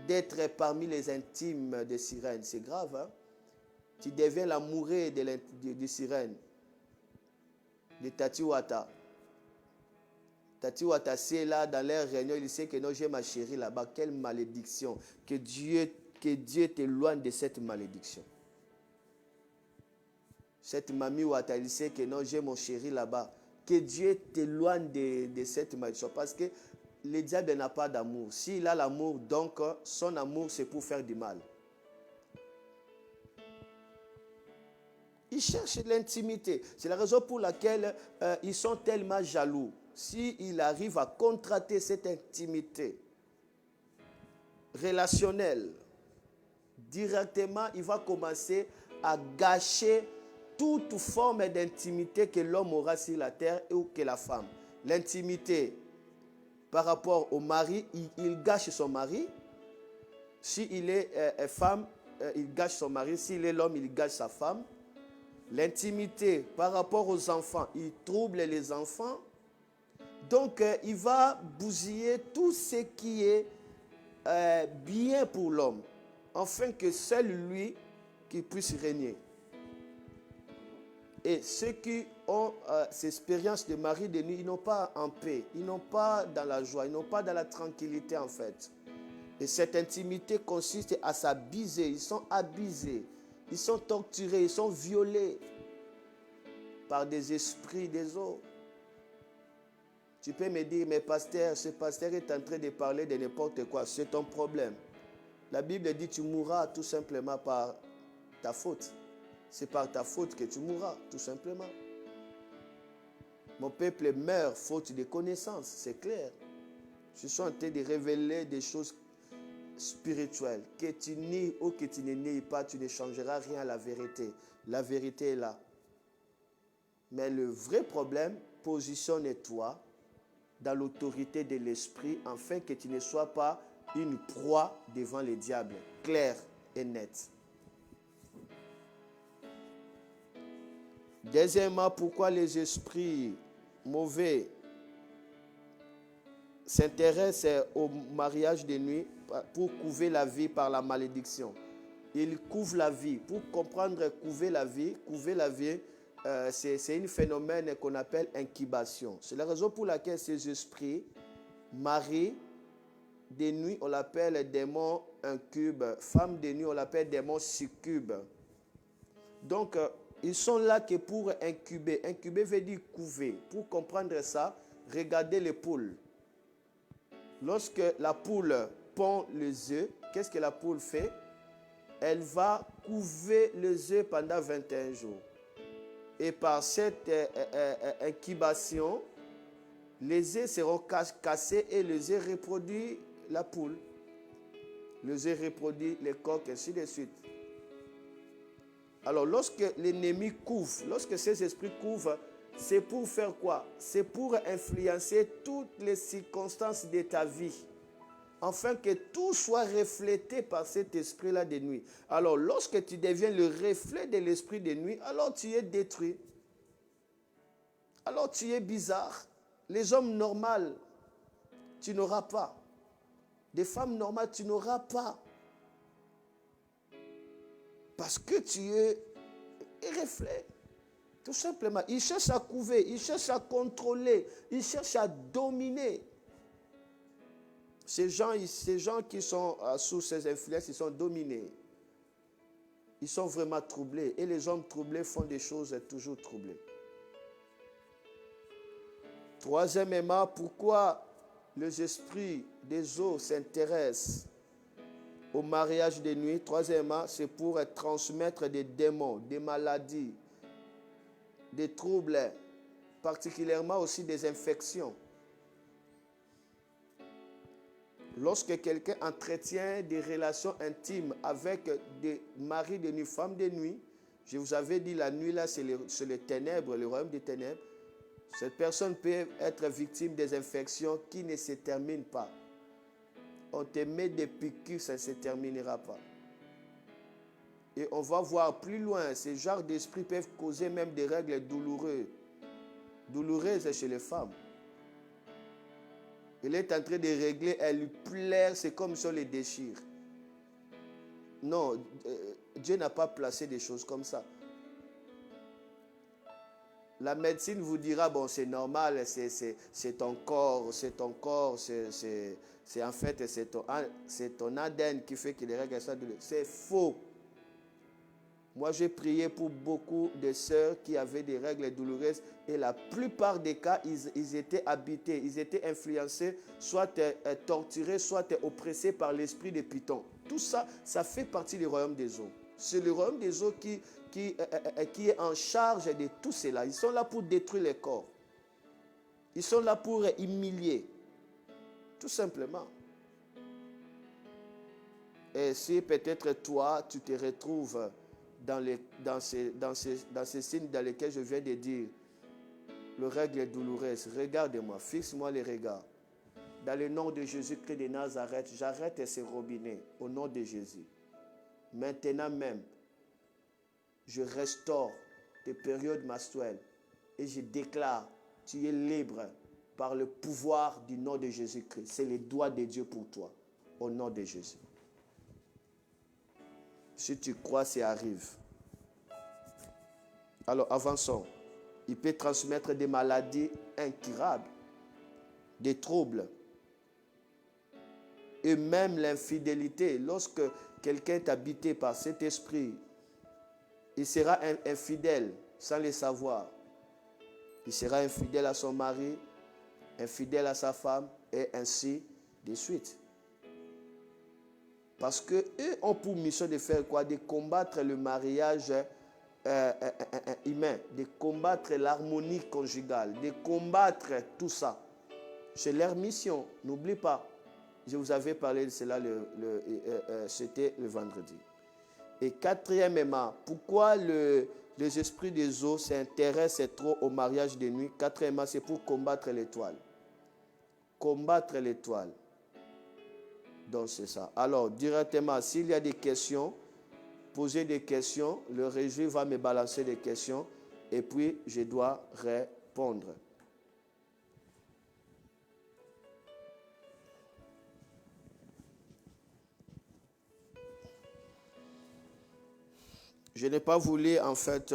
d'être parmi les intimes de sirènes. C'est grave, hein? Tu deviens l'amoureux de sirènes, de Tati Ouattara. Tati Ouattara, c'est là dans leur réunion, il sait que non, j'ai ma chérie là-bas. Quelle malédiction. Que Dieu t'éloigne de cette malédiction. Cette mamie Ouattara, il sait que non, j'ai mon chéri là-bas. Que Dieu t'éloigne de cette malédiction. Parce que le diable n'a pas d'amour. S'il a l'amour, donc son amour, c'est pour faire du mal. Ils cherchent l'intimité. C'est la raison pour laquelle ils sont tellement jaloux. S'il arrive à contracter cette intimité relationnelle, directement, il va commencer à gâcher toute forme d'intimité que l'homme aura sur la terre ou que la femme. L'intimité par rapport au mari, il gâche son mari. S'il est femme, il gâche son mari. S'il est l'homme, il gâche sa femme. L'intimité par rapport aux enfants, il trouble les enfants. Donc, il va bousiller tout ce qui est bien pour l'homme, afin que seul lui qui puisse régner. Et ceux qui ont ces expériences de mari de nuit, ils n'ont pas en paix, ils n'ont pas dans la joie, ils n'ont pas dans la tranquillité en fait. Et cette intimité consiste à s'abuser, ils sont abusés, ils sont torturés, ils sont violés par des esprits des eaux. Tu peux me dire, mais pasteur, ce pasteur est en train de parler de n'importe quoi. C'est ton problème. La Bible dit, tu mourras tout simplement par ta faute. C'est par ta faute que tu mourras, tout simplement. Mon peuple meurt faute de connaissances, c'est clair. Je suis en train de révéler des choses spirituelles. Que tu nies ou que tu ne nies pas, tu ne changeras rien à la vérité. La vérité est là. Mais le vrai problème, positionne-toi dans l'autorité de l'esprit afin que tu ne sois pas une proie devant les diables, claire et nette. Deuxièmement, pourquoi les esprits mauvais s'intéressent au mariage de nuit? Pour couver la vie par la malédiction. Ils couvent la vie. Pour comprendre couver la vie, c'est un phénomène qu'on appelle incubation. C'est la raison pour laquelle ces esprits marient de nuit, on l'appelle démon incube. Femme de nuit, on l'appelle démon succube. Donc, ils sont là que pour incuber. Incuber veut dire couver. Pour comprendre ça, regardez les poules. Lorsque la poule pond les œufs, qu'est-ce que la poule fait? Elle va couver les œufs pendant 21 jours. Et par cette incubation, les œufs seront cassés et les œufs reproduisent la poule. Les œufs reproduisent les coqs, ainsi de suite. Alors, lorsque l'ennemi couvre, lorsque ces esprits couvrent, c'est pour faire quoi? C'est pour influencer toutes les circonstances de ta vie, afin que tout soit reflété par cet esprit-là de nuit. Alors, lorsque tu deviens le reflet de l'esprit de nuit, alors tu es détruit. Alors tu es bizarre. Les hommes normaux, tu n'auras pas. Des femmes normales, tu n'auras pas. Parce que tu es un reflet. Tout simplement. Ils cherchent à couver, ils cherchent à contrôler, ils cherchent à dominer. Ces gens qui sont sous ces influences, ils sont dominés. Ils sont vraiment troublés. Et les hommes troublés font des choses toujours troublées. Troisièmement, pourquoi les esprits des eaux s'intéressent au mariage de nuit? Troisièmement, c'est pour transmettre des démons, des maladies, des troubles, particulièrement aussi des infections. Lorsque quelqu'un entretient des relations intimes avec des maris de nuit, femmes de nuit, je vous avais dit la nuit là, c'est les ténèbres, le royaume des ténèbres. Cette personne peut être victime des infections qui ne se terminent pas. On te met des piqûres, ça ne se terminera pas. Et on va voir plus loin, ces genres d'esprits peuvent causer même des règles douloureuses chez les femmes. Il est en train de régler, elle lui plaire, c'est comme si on les déchire. Non, Dieu n'a pas placé des choses comme ça. La médecine vous dira, bon, c'est normal, c'est ton corps, c'est en fait, c'est ton ADN qui fait que les règles sont douloureuses. C'est faux. Moi, j'ai prié pour beaucoup de sœurs qui avaient des règles douloureuses et la plupart des cas, ils étaient habités, ils étaient influencés, soit torturés, soit oppressés par l'esprit de Python. Tout ça, ça fait partie du royaume des eaux. C'est le royaume des eaux qui est en charge de tout cela. Ils sont là pour détruire les corps. Ils sont là pour humilier. Tout simplement. Et si peut-être toi, tu te retrouves dans ces signes dans lesquels je viens de dire, le règle est douloureuse, regarde-moi, fixe-moi les regards. Dans le nom de Jésus-Christ de Nazareth, j'arrête ces robinets au nom de Jésus. Maintenant même, je restaure tes périodes menstruelles et je déclare, tu es libre par le pouvoir du nom de Jésus-Christ. C'est le doigt de Dieu pour toi, au nom de Jésus. Si tu crois, ça arrive. Alors avançons. Il peut transmettre des maladies incurables, des troubles, et même l'infidélité. Lorsque quelqu'un est habité par cet esprit, il sera infidèle sans le savoir. Il sera infidèle à son mari, infidèle à sa femme, et ainsi de suite. Parce qu'eux ont pour mission de faire quoi? De combattre le mariage humain, de combattre l'harmonie conjugale, de combattre tout ça. C'est leur mission, n'oublie pas. Je vous avais parlé de cela, c'était le vendredi. Et quatrièmement, pourquoi les esprits des eaux s'intéressent trop au mariage de nuit? Quatrièmement, c'est pour combattre l'étoile. Combattre l'étoile. Donc c'est ça. Alors directement, s'il y a des questions, posez des questions. Le régie va me balancer des questions et puis je dois répondre. Je n'ai pas voulu en fait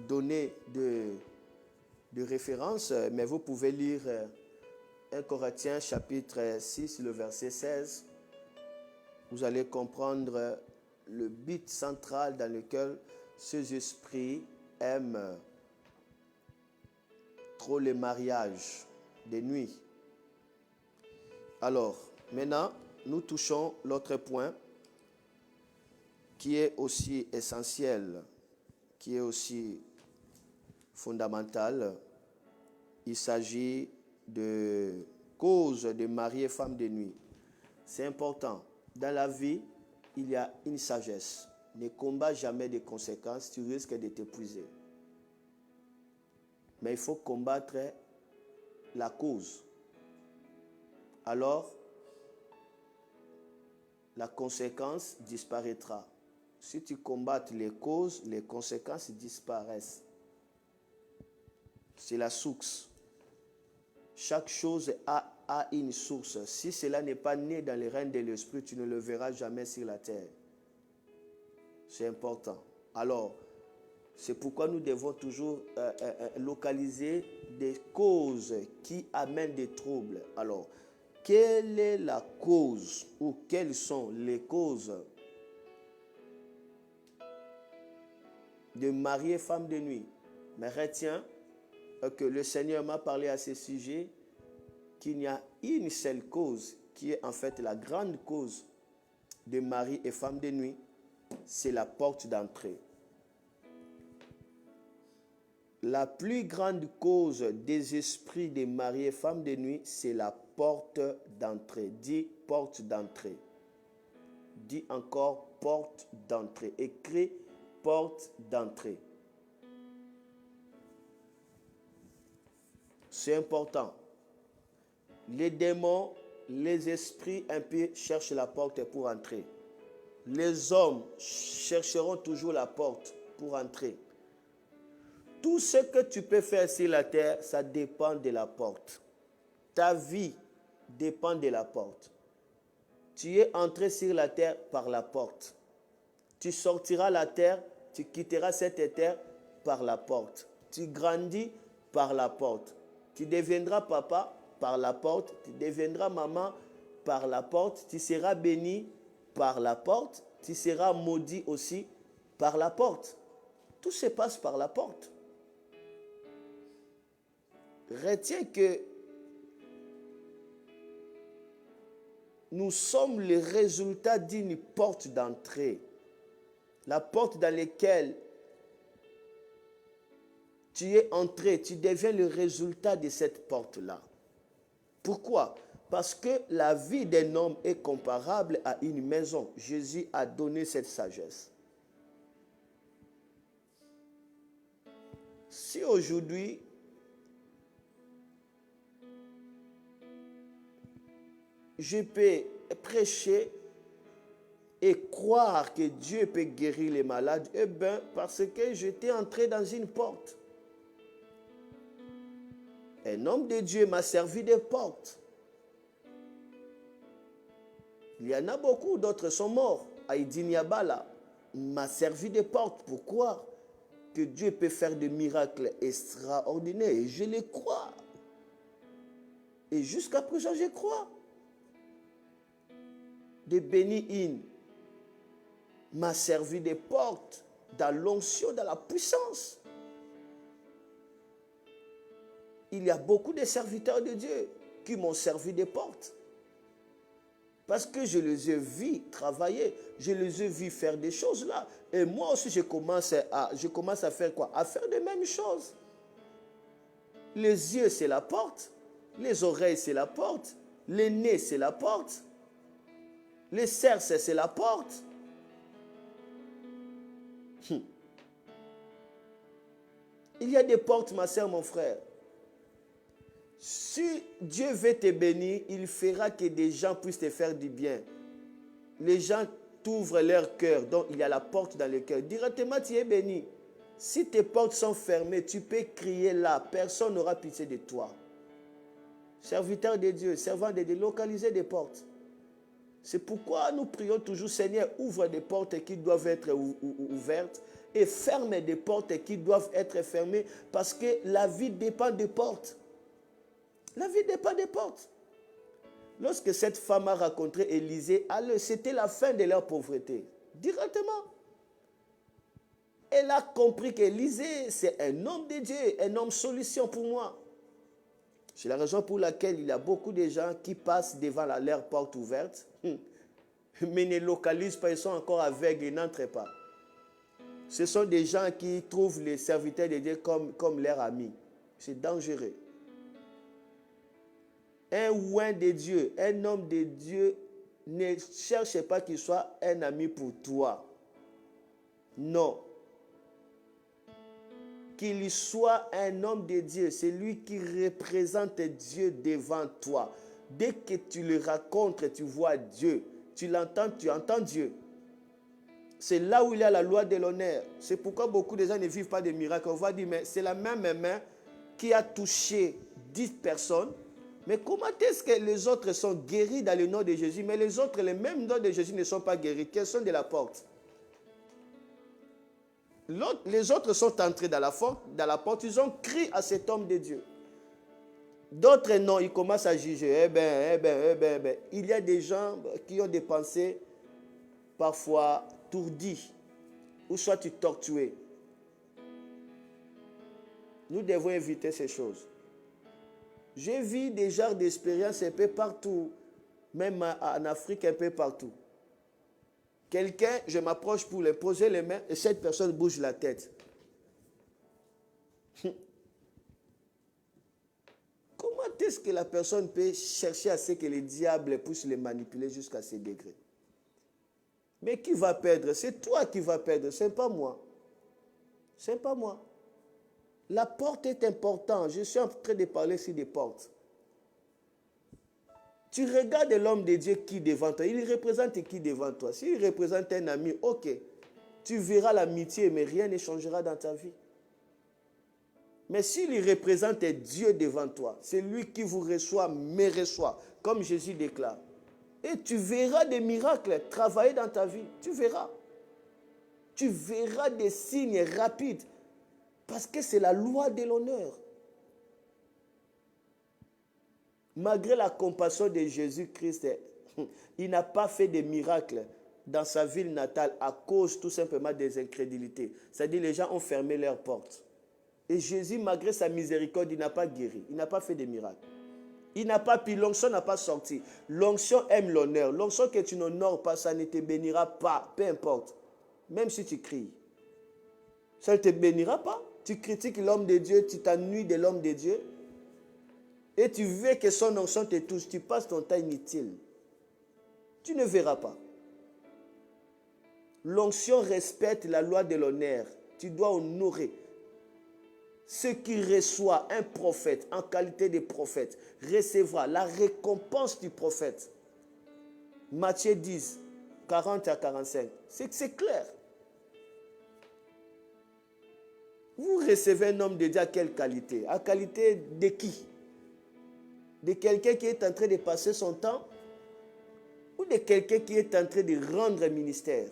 donner de référence, mais vous pouvez lire 1 Corinthiens chapitre 6, le verset 16. Vous allez comprendre le but central dans lequel ces esprits aiment trop les mariages de nuit. Alors, maintenant, nous touchons l'autre point qui est aussi essentiel, qui est aussi fondamental. Il s'agit de causes de mari et femme de nuit. C'est important. Dans la vie, il y a une sagesse. Ne combat jamais des conséquences, tu risques de t'épuiser. Mais il faut combattre la cause. Alors, la conséquence disparaîtra. Si tu combattes les causes, les conséquences disparaissent. C'est la source. Chaque chose a une source. Si cela n'est pas né dans les règnes de l'esprit, tu ne le verras jamais sur la terre. C'est important. Alors, c'est pourquoi nous devons toujours localiser des causes qui amènent des troubles. Alors, quelle est la cause ou quelles sont les causes de mari et femme de nuit? Mais retiens que le Seigneur m'a parlé à ce sujet, qu'il y a une seule cause qui est en fait la grande cause de mari et femme de nuit, c'est la porte d'entrée. La plus grande cause des esprits de mari et femme de nuit, c'est la porte d'entrée. Dis porte d'entrée. Dis encore porte d'entrée. Écris porte d'entrée. C'est important. Les démons, les esprits impies cherchent la porte pour entrer. Les hommes chercheront toujours la porte pour entrer. Tout ce que tu peux faire sur la terre, ça dépend de la porte. Ta vie dépend de la porte. Tu es entré sur la terre par la porte. Tu sortiras la terre, tu quitteras cette terre par la porte. Tu grandis par la porte. Tu deviendras papa par la porte. Tu deviendras maman par la porte. Tu seras béni par la porte. Tu seras maudit aussi par la porte. Tout se passe par la porte. Retiens que nous sommes le résultat d'une porte d'entrée. La porte dans laquelle tu es entré, tu deviens le résultat de cette porte-là. Pourquoi? Parce que la vie d'un homme est comparable à une maison. Jésus a donné cette sagesse. Si aujourd'hui, je peux prêcher et croire que Dieu peut guérir les malades, eh bien, parce que j'étais entré dans une porte. Un homme de Dieu m'a servi de porte. Il y en a beaucoup, d'autres sont morts. Aïdi Niabala m'a servi de porte pour croire que Dieu peut faire des miracles extraordinaires. Et je les crois. Et jusqu'à présent, je crois. De Béni-In m'a servi de porte dans l'onction, dans la puissance. Il y a beaucoup de serviteurs de Dieu qui m'ont servi de porte. Parce que je les ai vus travailler, je les ai vus faire des choses là. Et moi aussi, je commence à faire quoi? À faire les mêmes choses. Les yeux, c'est la porte. Les oreilles, c'est la porte. Les nez, c'est la porte. Les cerces, c'est la porte. Il y a des portes, ma soeur, mon frère. Si Dieu veut te bénir, il fera que des gens puissent te faire du bien. les gens t'ouvrent leur cœur, donc il y a la porte dans le cœur. Directement, tu es béni. Si tes portes sont fermées, tu peux crier là. Personne n'aura pitié de toi. Serviteur de Dieu, servant de Dieu, localiser des portes. C'est pourquoi nous prions toujours, Seigneur, ouvre des portes qui doivent être ouvertes et ferme des portes qui doivent être fermées parce que la vie dépend des portes. La vie dépend des portes. Lorsque cette femme a rencontré Élisée, c'était la fin de leur pauvreté. Directement. Elle a compris qu'Élisée, c'est un homme de Dieu, un homme solution pour moi. C'est la raison pour laquelle il y a beaucoup de gens qui passent devant leur porte ouverte, mais ne localisent pas, ils sont encore aveugles et n'entrent pas. Ce sont des gens qui trouvent les serviteurs de Dieu comme leurs amis. C'est dangereux. Un oint de Dieu, un homme de Dieu, ne cherche pas qu'il soit un ami pour toi. Non. Qu'il soit un homme de Dieu, c'est lui qui représente Dieu devant toi. Dès que tu le rencontres, tu vois Dieu. Tu l'entends, tu entends Dieu. C'est là où il y a la loi de l'honneur. C'est pourquoi beaucoup de gens ne vivent pas de miracles. On va dire, mais c'est la même main qui a touché 10 personnes. Mais comment est-ce que les autres sont guéris dans le nom de Jésus, mais les autres, les mêmes noms de Jésus ne sont pas guéris? Quels sont de la porte? Les autres sont entrés dans la porte, ils ont crié à cet homme de Dieu. D'autres non, ils commencent à juger. Il y a des gens qui ont des pensées parfois tourdies, ou soit tu tortues. Nous devons éviter ces choses. J'ai vu des genres d'expériences un peu partout, même en Afrique, un peu partout. Quelqu'un, je m'approche pour lui poser les mains et cette personne bouge la tête. Comment est-ce que la personne peut chercher à ce que le diable puisse les manipuler jusqu'à ces degrés? Mais qui va perdre? C'est toi qui vas perdre, ce n'est pas moi. Ce n'est pas moi. La porte est importante. Je suis en train de parler sur des portes. Tu regardes l'homme de Dieu qui est devant toi. Il représente qui devant toi? S'il représente un ami, ok. Tu verras l'amitié, mais rien ne changera dans ta vie. Mais s'il représente Dieu devant toi, c'est lui qui vous reçoit, me reçoit, comme Jésus déclare. Et tu verras des miracles travailler dans ta vie. Tu verras. Tu verras des signes rapides. Parce que c'est la loi de l'honneur. Malgré la compassion de Jésus-Christ, il n'a pas fait de miracles dans sa ville natale à cause tout simplement des incrédulités. C'est-à-dire les gens ont fermé leurs portes. Et Jésus, malgré sa miséricorde, il n'a pas guéri. Il n'a pas fait de miracles. Il n'a pas pu, l'onction n'a pas sorti. L'onction aime l'honneur. L'onction que tu n'honores pas, ça ne te bénira pas, peu importe. Même si tu cries. Ça ne te bénira pas. Tu critiques l'homme de Dieu, tu t'ennuies de l'homme de Dieu. Et tu veux que son onction te touche, tu passes ton temps inutile. Tu ne verras pas. L'onction respecte la loi de l'honneur. Tu dois honorer. Ce qui reçoit un prophète en qualité de prophète recevra la récompense du prophète. Matthieu 10, 40 à 45. C'est clair. Vous recevez un homme de Dieu à quelle qualité? À qualité de qui? De quelqu'un qui est en train de passer son temps ou de quelqu'un qui est en train de rendre ministère?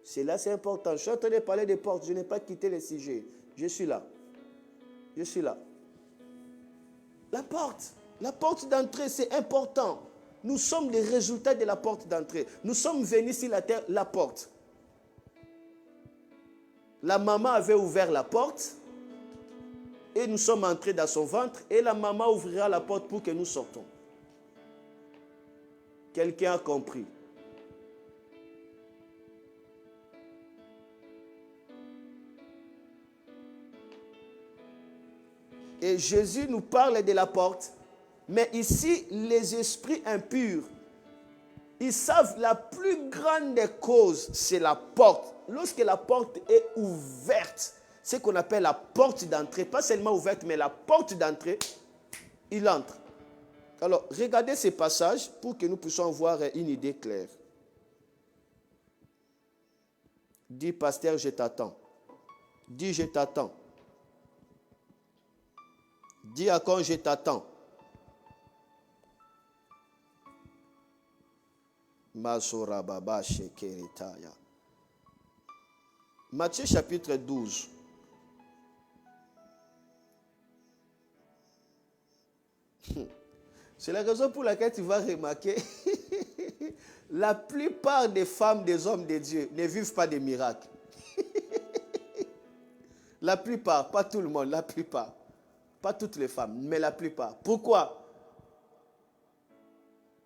Cela, c'est important. Je suis en train de parler des portes. Je n'ai pas quitté le sujet. Je suis là. Je suis là. La porte d'entrée, c'est important. Nous sommes les résultats de la porte d'entrée. Nous sommes venus sur la terre, la porte. La maman avait ouvert la porte et nous sommes entrés dans son ventre et la maman ouvrira la porte pour que nous sortons. Quelqu'un a compris. Et Jésus nous parle de la porte, mais ici, les esprits impurs, ils savent la plus grande cause, c'est la porte. Lorsque la porte est ouverte, c'est ce qu'on appelle la porte d'entrée, pas seulement ouverte, mais la porte d'entrée, il entre. Alors, regardez ces passages pour que nous puissions voir une idée claire. Dis, pasteur, je t'attends. Dis, je t'attends. Dis à quand je t'attends. Masorababa shekeritaya. Matthieu chapitre 12. C'est la raison pour laquelle tu vas remarquer la plupart des femmes, des hommes de Dieu ne vivent pas de miracles. La plupart, pas tout le monde, la plupart. Pas toutes les femmes, mais la plupart. Pourquoi?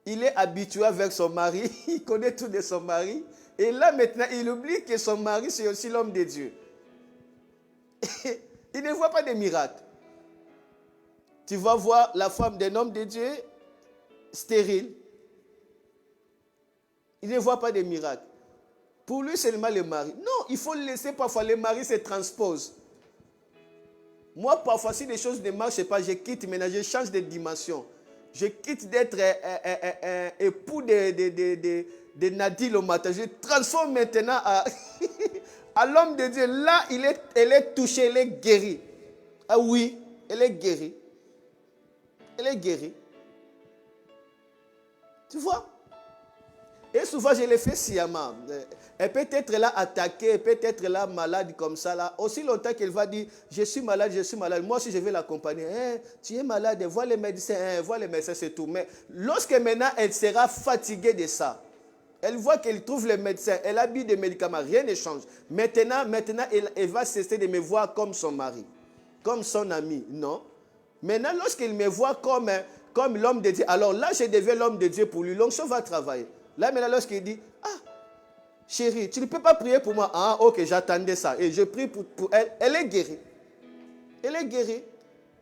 Il est habitué avec son mari, il connaît tout de son mari. Et là maintenant, il oublie que son mari, c'est aussi l'homme de Dieu. Il ne voit pas de miracles. Tu vas voir la femme d'un homme de Dieu stérile. Il ne voit pas de miracles. Pour lui, c'est seulement le mari. Non, il faut le laisser parfois. Le mari se transpose. Moi, parfois, si les choses ne marchent pas, je quitte maintenant, je change de dimension. Je quitte d'être époux de Nadine au matin. Je transforme maintenant à l'homme de Dieu. Là, elle est touchée, elle est guérie. Ah oui, elle est guérie. Elle est guérie. Tu vois? Et souvent, je le fais sciemment. Elle peut être là attaquée, elle peut être là malade comme ça. Là. Aussi longtemps qu'elle va dire, je suis malade, je suis malade. Moi aussi, je vais l'accompagner. Tu es malade, vois les médecins, vois les médecins, c'est tout. Mais lorsque maintenant, elle sera fatiguée de ça, elle voit qu'elle trouve les médecins, elle a bu des médicaments, rien ne change. Maintenant elle va cesser de me voir comme son mari, comme son ami. Non. Maintenant, lorsqu'il me voit comme l'homme de Dieu, alors là, je deviens l'homme de Dieu pour lui. L'onction va travailler. Là, maintenant, lorsqu'il dit, chérie, tu ne peux pas prier pour moi. Ah, ok, j'attendais ça. Et je prie pour elle. Elle est guérie. Elle est guérie.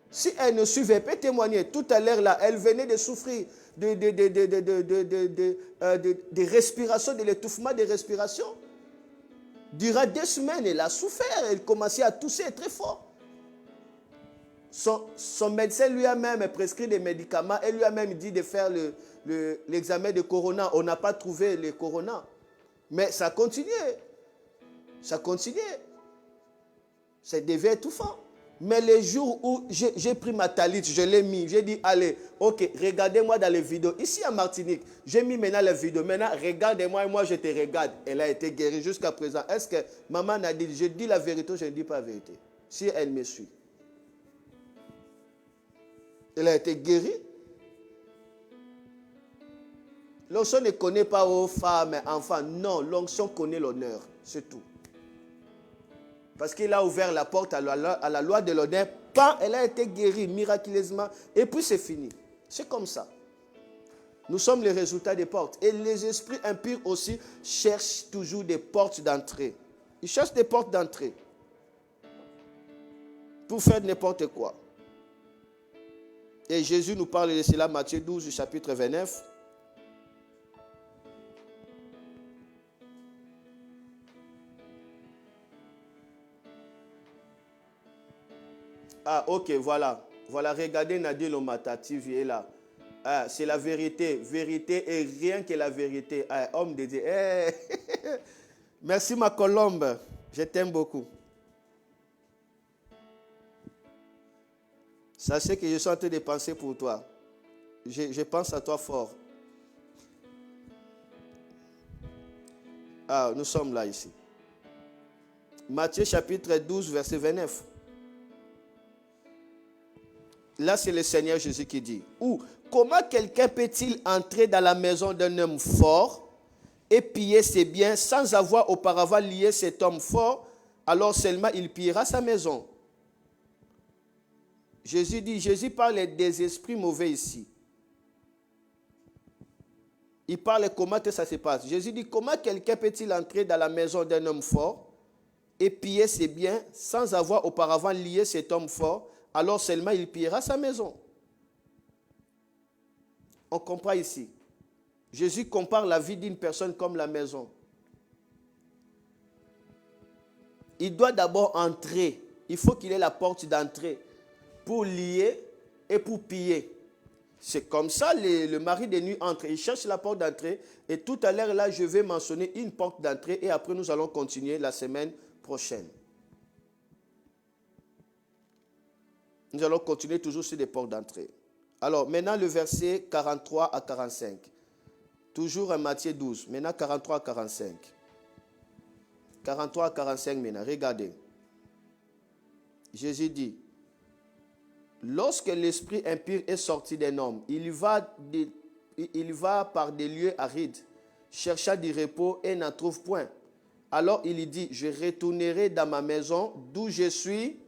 Si elle ne suivait, elle peut témoigner. Tout à l'heure, là, elle venait de souffrir de respiration, de l'étouffement de respiration. Durant 2 semaines, elle a souffert. Elle commençait à tousser très fort. Son médecin lui a même prescrit des médicaments. Elle lui a même dit de faire l'examen de corona. On n'a pas trouvé le corona. Mais ça continuait. Ça continuait. Ça devait être étouffant. Mais les jours où j'ai pris ma talit, je l'ai mis. J'ai dit, allez, ok, regardez-moi dans les vidéos. Ici à Martinique, j'ai mis maintenant les vidéos. Maintenant, regardez-moi et moi je te regarde. Elle a été guérie jusqu'à présent. Est-ce que maman a dit, je dis la vérité ou je ne dis pas la vérité? Si elle me suit. Elle a été guérie. L'onction ne connaît pas aux femmes et enfants. Non, l'onction connaît l'honneur. C'est tout. Parce qu'il a ouvert la porte à la loi de l'honneur. Elle a été guérie miraculeusement. Et puis c'est fini. C'est comme ça. Nous sommes les résultats des portes. Et les esprits impurs aussi cherchent toujours des portes d'entrée. Ils cherchent des portes d'entrée. Pour faire n'importe quoi. Et Jésus nous parle de cela, Matthieu 12, chapitre 29. Ah, ok, voilà. Voilà, regardez Nadine Lomata, TV est là. Ah, c'est la vérité. Vérité et rien que la vérité. Ah, homme de Dieu. Hey. Merci ma colombe. Je t'aime beaucoup. Sachez que je suis en train de penser pour toi. Je pense à toi fort. Ah, nous sommes là ici. Matthieu chapitre 12, verset 29. Là, c'est le Seigneur Jésus qui dit. Ou, comment quelqu'un peut-il entrer dans la maison d'un homme fort et piller ses biens sans avoir auparavant lié cet homme fort, alors seulement il pillera sa maison. Jésus parle des esprits mauvais ici. Il parle comment que ça se passe. Jésus dit, comment quelqu'un peut-il entrer dans la maison d'un homme fort et piller ses biens sans avoir auparavant lié cet homme fort, alors seulement il pillera sa maison. On comprend ici. Jésus compare la vie d'une personne comme la maison. Il doit d'abord entrer. Il faut qu'il ait la porte d'entrée pour lier et pour piller. C'est comme ça, le mari de nuit entre. Il cherche la porte d'entrée. Et tout à l'heure, là, je vais mentionner une porte d'entrée. Et après, nous allons continuer la semaine prochaine. Nous allons continuer toujours sur des portes d'entrée. Alors, maintenant, le verset 43 à 45. Toujours en Matthieu 12. Maintenant, 43 à 45. 43 à 45 maintenant. Regardez. Jésus dit, lorsque l'esprit impur est sorti d'un homme, il va par des lieux arides, cherchant du repos et n'en trouve point. Alors il dit, je retournerai dans ma maison d'où je suis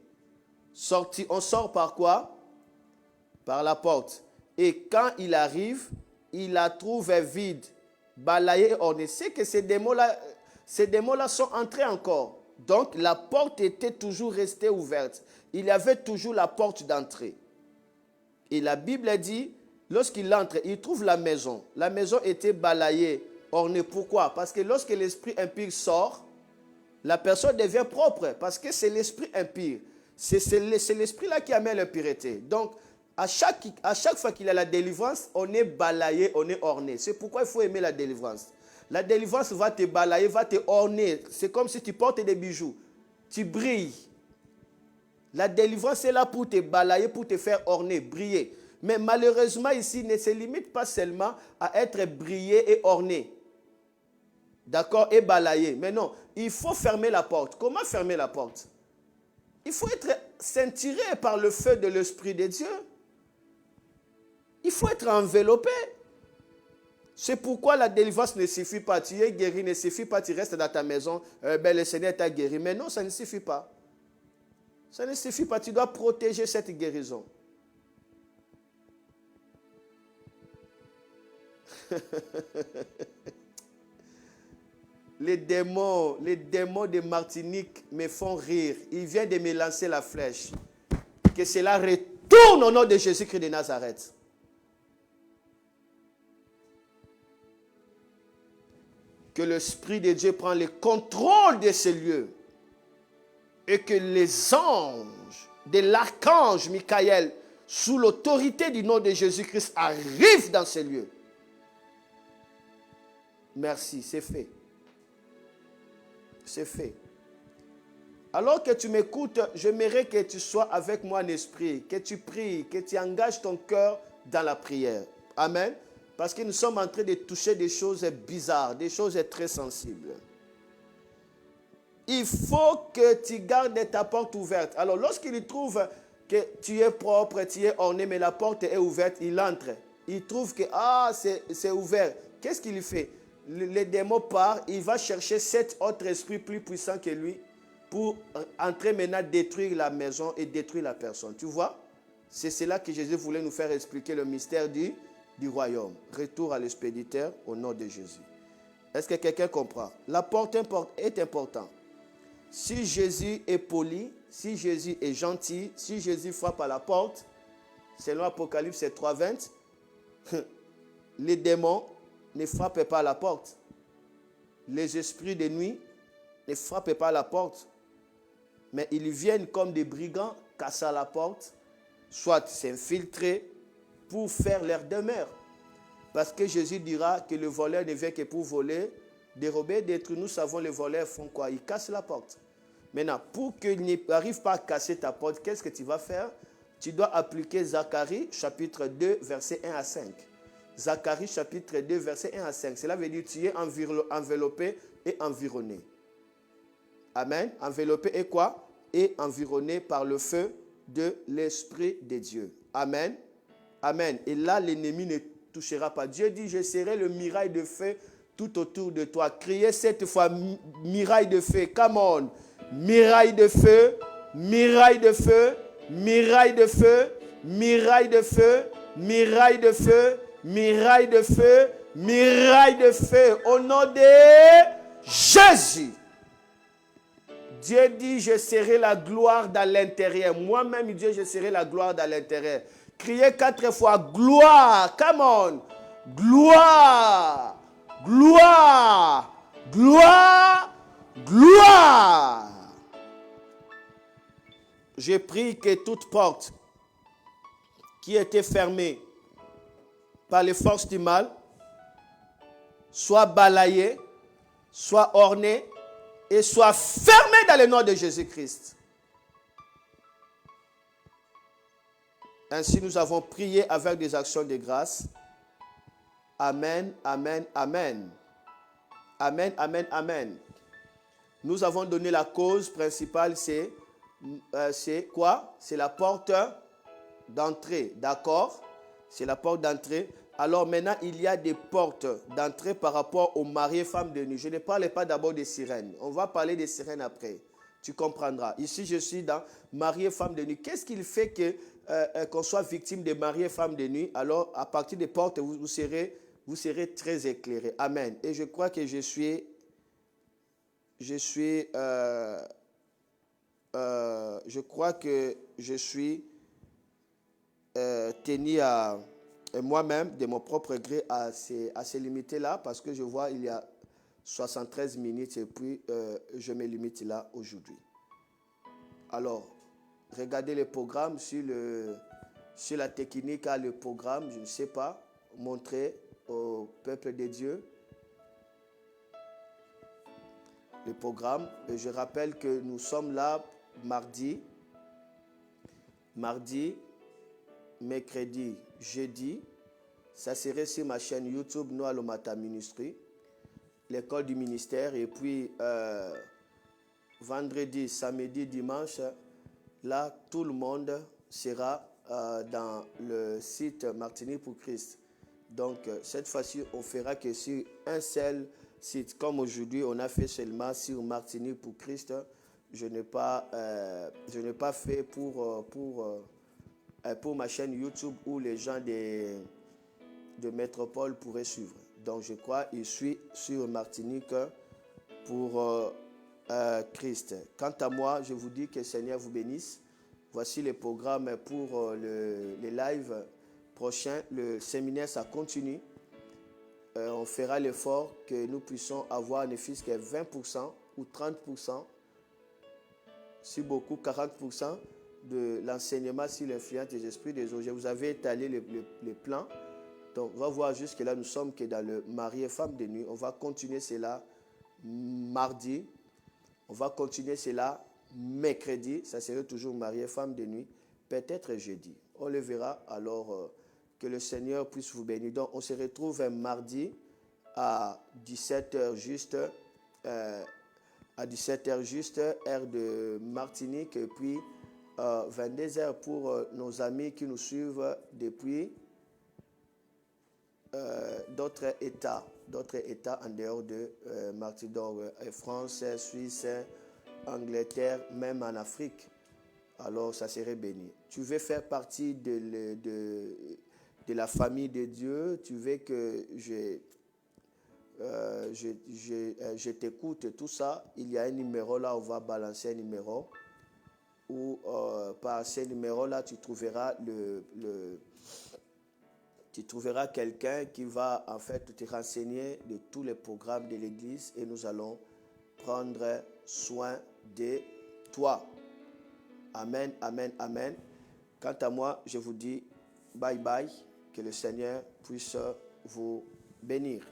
sorti. On sort par quoi? Par la porte. Et quand il arrive, il la trouve vide, balayée, ornée. C'est que ces démons-là sont entrés encore. Donc la porte était toujours restée ouverte. Il y avait toujours la porte d'entrée. Et la Bible dit, lorsqu'il entre, il trouve la maison. La maison était balayée, ornée. Pourquoi? Parce que lorsque l'esprit impur sort, la personne devient propre. Parce que c'est l'esprit impur. C'est l'esprit-là qui amène l'impureté. Donc, à chaque fois qu'il y a la délivrance, on est balayé, on est orné. C'est pourquoi il faut aimer la délivrance. La délivrance va te balayer, va te orner. C'est comme si tu portes des bijoux. Tu brilles. La délivrance est là pour te balayer, pour te faire orner, briller. Mais malheureusement ici, ne se limite pas seulement à être brillé et orné. D'accord? Et balayé. Mais non, il faut fermer la porte. Comment fermer la porte? Il faut être ceinturé par le feu de l'Esprit de Dieu. Il faut être enveloppé. C'est pourquoi la délivrance ne suffit pas. Tu es guéri, ne suffit pas, tu restes dans ta maison. Le Seigneur t'a guéri. Mais non, ça ne suffit pas. Ça ne suffit pas. Tu dois protéger cette guérison. Les démons de Martinique me font rire. Ils viennent de me lancer la flèche. Que cela retourne au nom de Jésus-Christ de Nazareth. Que l'Esprit de Dieu prend le contrôle de ces lieux. Et que les anges de l'archange Michael, sous l'autorité du nom de Jésus-Christ, arrivent dans ces lieux. Merci, c'est fait. C'est fait. Alors que tu m'écoutes, j'aimerais que tu sois avec moi en esprit, que tu pries, que tu engages ton cœur dans la prière. Amen. Parce que nous sommes en train de toucher des choses bizarres, des choses très sensibles. Il faut que tu gardes ta porte ouverte. Alors, lorsqu'il trouve que tu es propre, tu es orné, mais la porte est ouverte, il entre. Il trouve que, c'est ouvert. Qu'est-ce qu'il fait? Le démon part, il va chercher 7 autres esprits plus puissants que lui pour entrer maintenant, détruire la maison et détruire la personne. Tu vois? C'est cela que Jésus voulait nous faire expliquer, le mystère du royaume. Retour à l'expéditeur au nom de Jésus. Est-ce que quelqu'un comprend? La porte est importante. Si Jésus est poli, si Jésus est gentil, si Jésus frappe à la porte, selon Apocalypse 3:20, les démons ne frappent pas à la porte. Les esprits de nuit ne frappent pas à la porte. Mais ils viennent comme des brigands casser à la porte, soit s'infiltrer pour faire leur demeure. Parce que Jésus dira que le voleur ne vient que pour voler, dérober, détruire. Nous savons les voleurs font quoi? Ils cassent la porte. Maintenant, pour qu'ils n'arrivent pas à casser ta porte, qu'est-ce que tu vas faire? Tu dois appliquer Zacharie chapitre 2, versets 1 à 5. Zacharie chapitre 2, versets 1 à 5. Cela veut dire que tu es enveloppé et environné. Amen. Enveloppé et quoi? Et environné par le feu de l'Esprit de Dieu. Amen. Amen. Et là, l'ennemi ne touchera pas. Dieu dit, je serai le mirail de feu tout autour de toi. Criez cette fois, mirail de feu. Come on. Mirail de feu, mirail de feu, mirail de feu, mirail de feu, mirail de feu, mirail de feu, mirail de feu. Au nom de Jésus. Dieu dit, je serai la gloire dans l'intérieur. Moi-même, Dieu, je serai la gloire dans l'intérieur. Criez 4 fois, gloire, come on. Gloire, gloire, gloire, gloire. Je prie que toute porte qui était fermée par les forces du mal, soit balayé, soit orné et soit fermé dans le nom de Jésus-Christ. Ainsi, nous avons prié avec des actions de grâce. Amen, amen, amen. Amen, amen, amen. Nous avons donné la cause principale, c'est quoi? C'est la porte d'entrée, d'accord? C'est la porte d'entrée. Alors maintenant, il y a des portes d'entrée par rapport aux mariés et femmes de nuit. Je ne parle pas d'abord des sirènes. On va parler des sirènes après. Tu comprendras. Ici, je suis dans mariés et femmes de nuit. Qu'est-ce qu'il fait qu'on soit victime de mariés et femmes de nuit? Alors, à partir des portes, vous serez très éclairés. Amen. Et je crois que je crois que je suis tenu à moi-même, de mon propre gré, à ces limites-là, parce que je vois il y a 73 minutes et puis je me limite là aujourd'hui. Alors, regardez le programme sur la technique, le programme, je ne sais pas, montrer au peuple de Dieu le programme. Et je rappelle que nous sommes là mardi, mercredi, jeudi. Ça serait sur ma chaîne YouTube Noah Lomata Ministry, l'école du ministère. Et puis vendredi, samedi, dimanche, là tout le monde sera dans le site Martinique pour Christ. Donc cette fois-ci, on fera que sur un seul site. Comme aujourd'hui, on a fait seulement sur Martinique pour Christ. Je n'ai pas fait pour ma chaîne YouTube où les gens de métropole pourraient suivre. Donc je crois qu'il suit sur Martinique pour Christ. Quant à moi, je vous dis que le Seigneur vous bénisse. Voici les programmes pour les lives prochains. Le séminaire, ça continue. On fera l'effort que nous puissions avoir ne fût-ce que 20% ou 30%, si beaucoup, 40% de l'enseignement sur l'influence des esprits des eaux. Je vous avais étalé les plans. Donc, on va voir jusque-là, nous sommes que dans le mari et femme de nuit. On va continuer cela mardi. On va continuer cela mercredi. Ça serait toujours mari et femme de nuit. Peut-être jeudi. On le verra. Alors, que le Seigneur puisse vous bénir. Donc, on se retrouve un mardi à 17h juste. À 17h juste, heure de Martinique. Et puis, 22h pour nos amis qui nous suivent depuis d'autres États en dehors de Martinique, donc France, Suisse, Angleterre, même en Afrique. Alors ça serait béni. Tu veux faire partie de la famille de Dieu, tu veux que je t'écoute, tout ça, il y a un numéro là, on va balancer un numéro où par ce numéro là tu trouveras tu trouveras quelqu'un qui va en fait te renseigner de tous les programmes de l'église et nous allons prendre soin de toi. Amen, amen, amen. Quant à moi, je vous dis bye bye, que le Seigneur puisse vous bénir.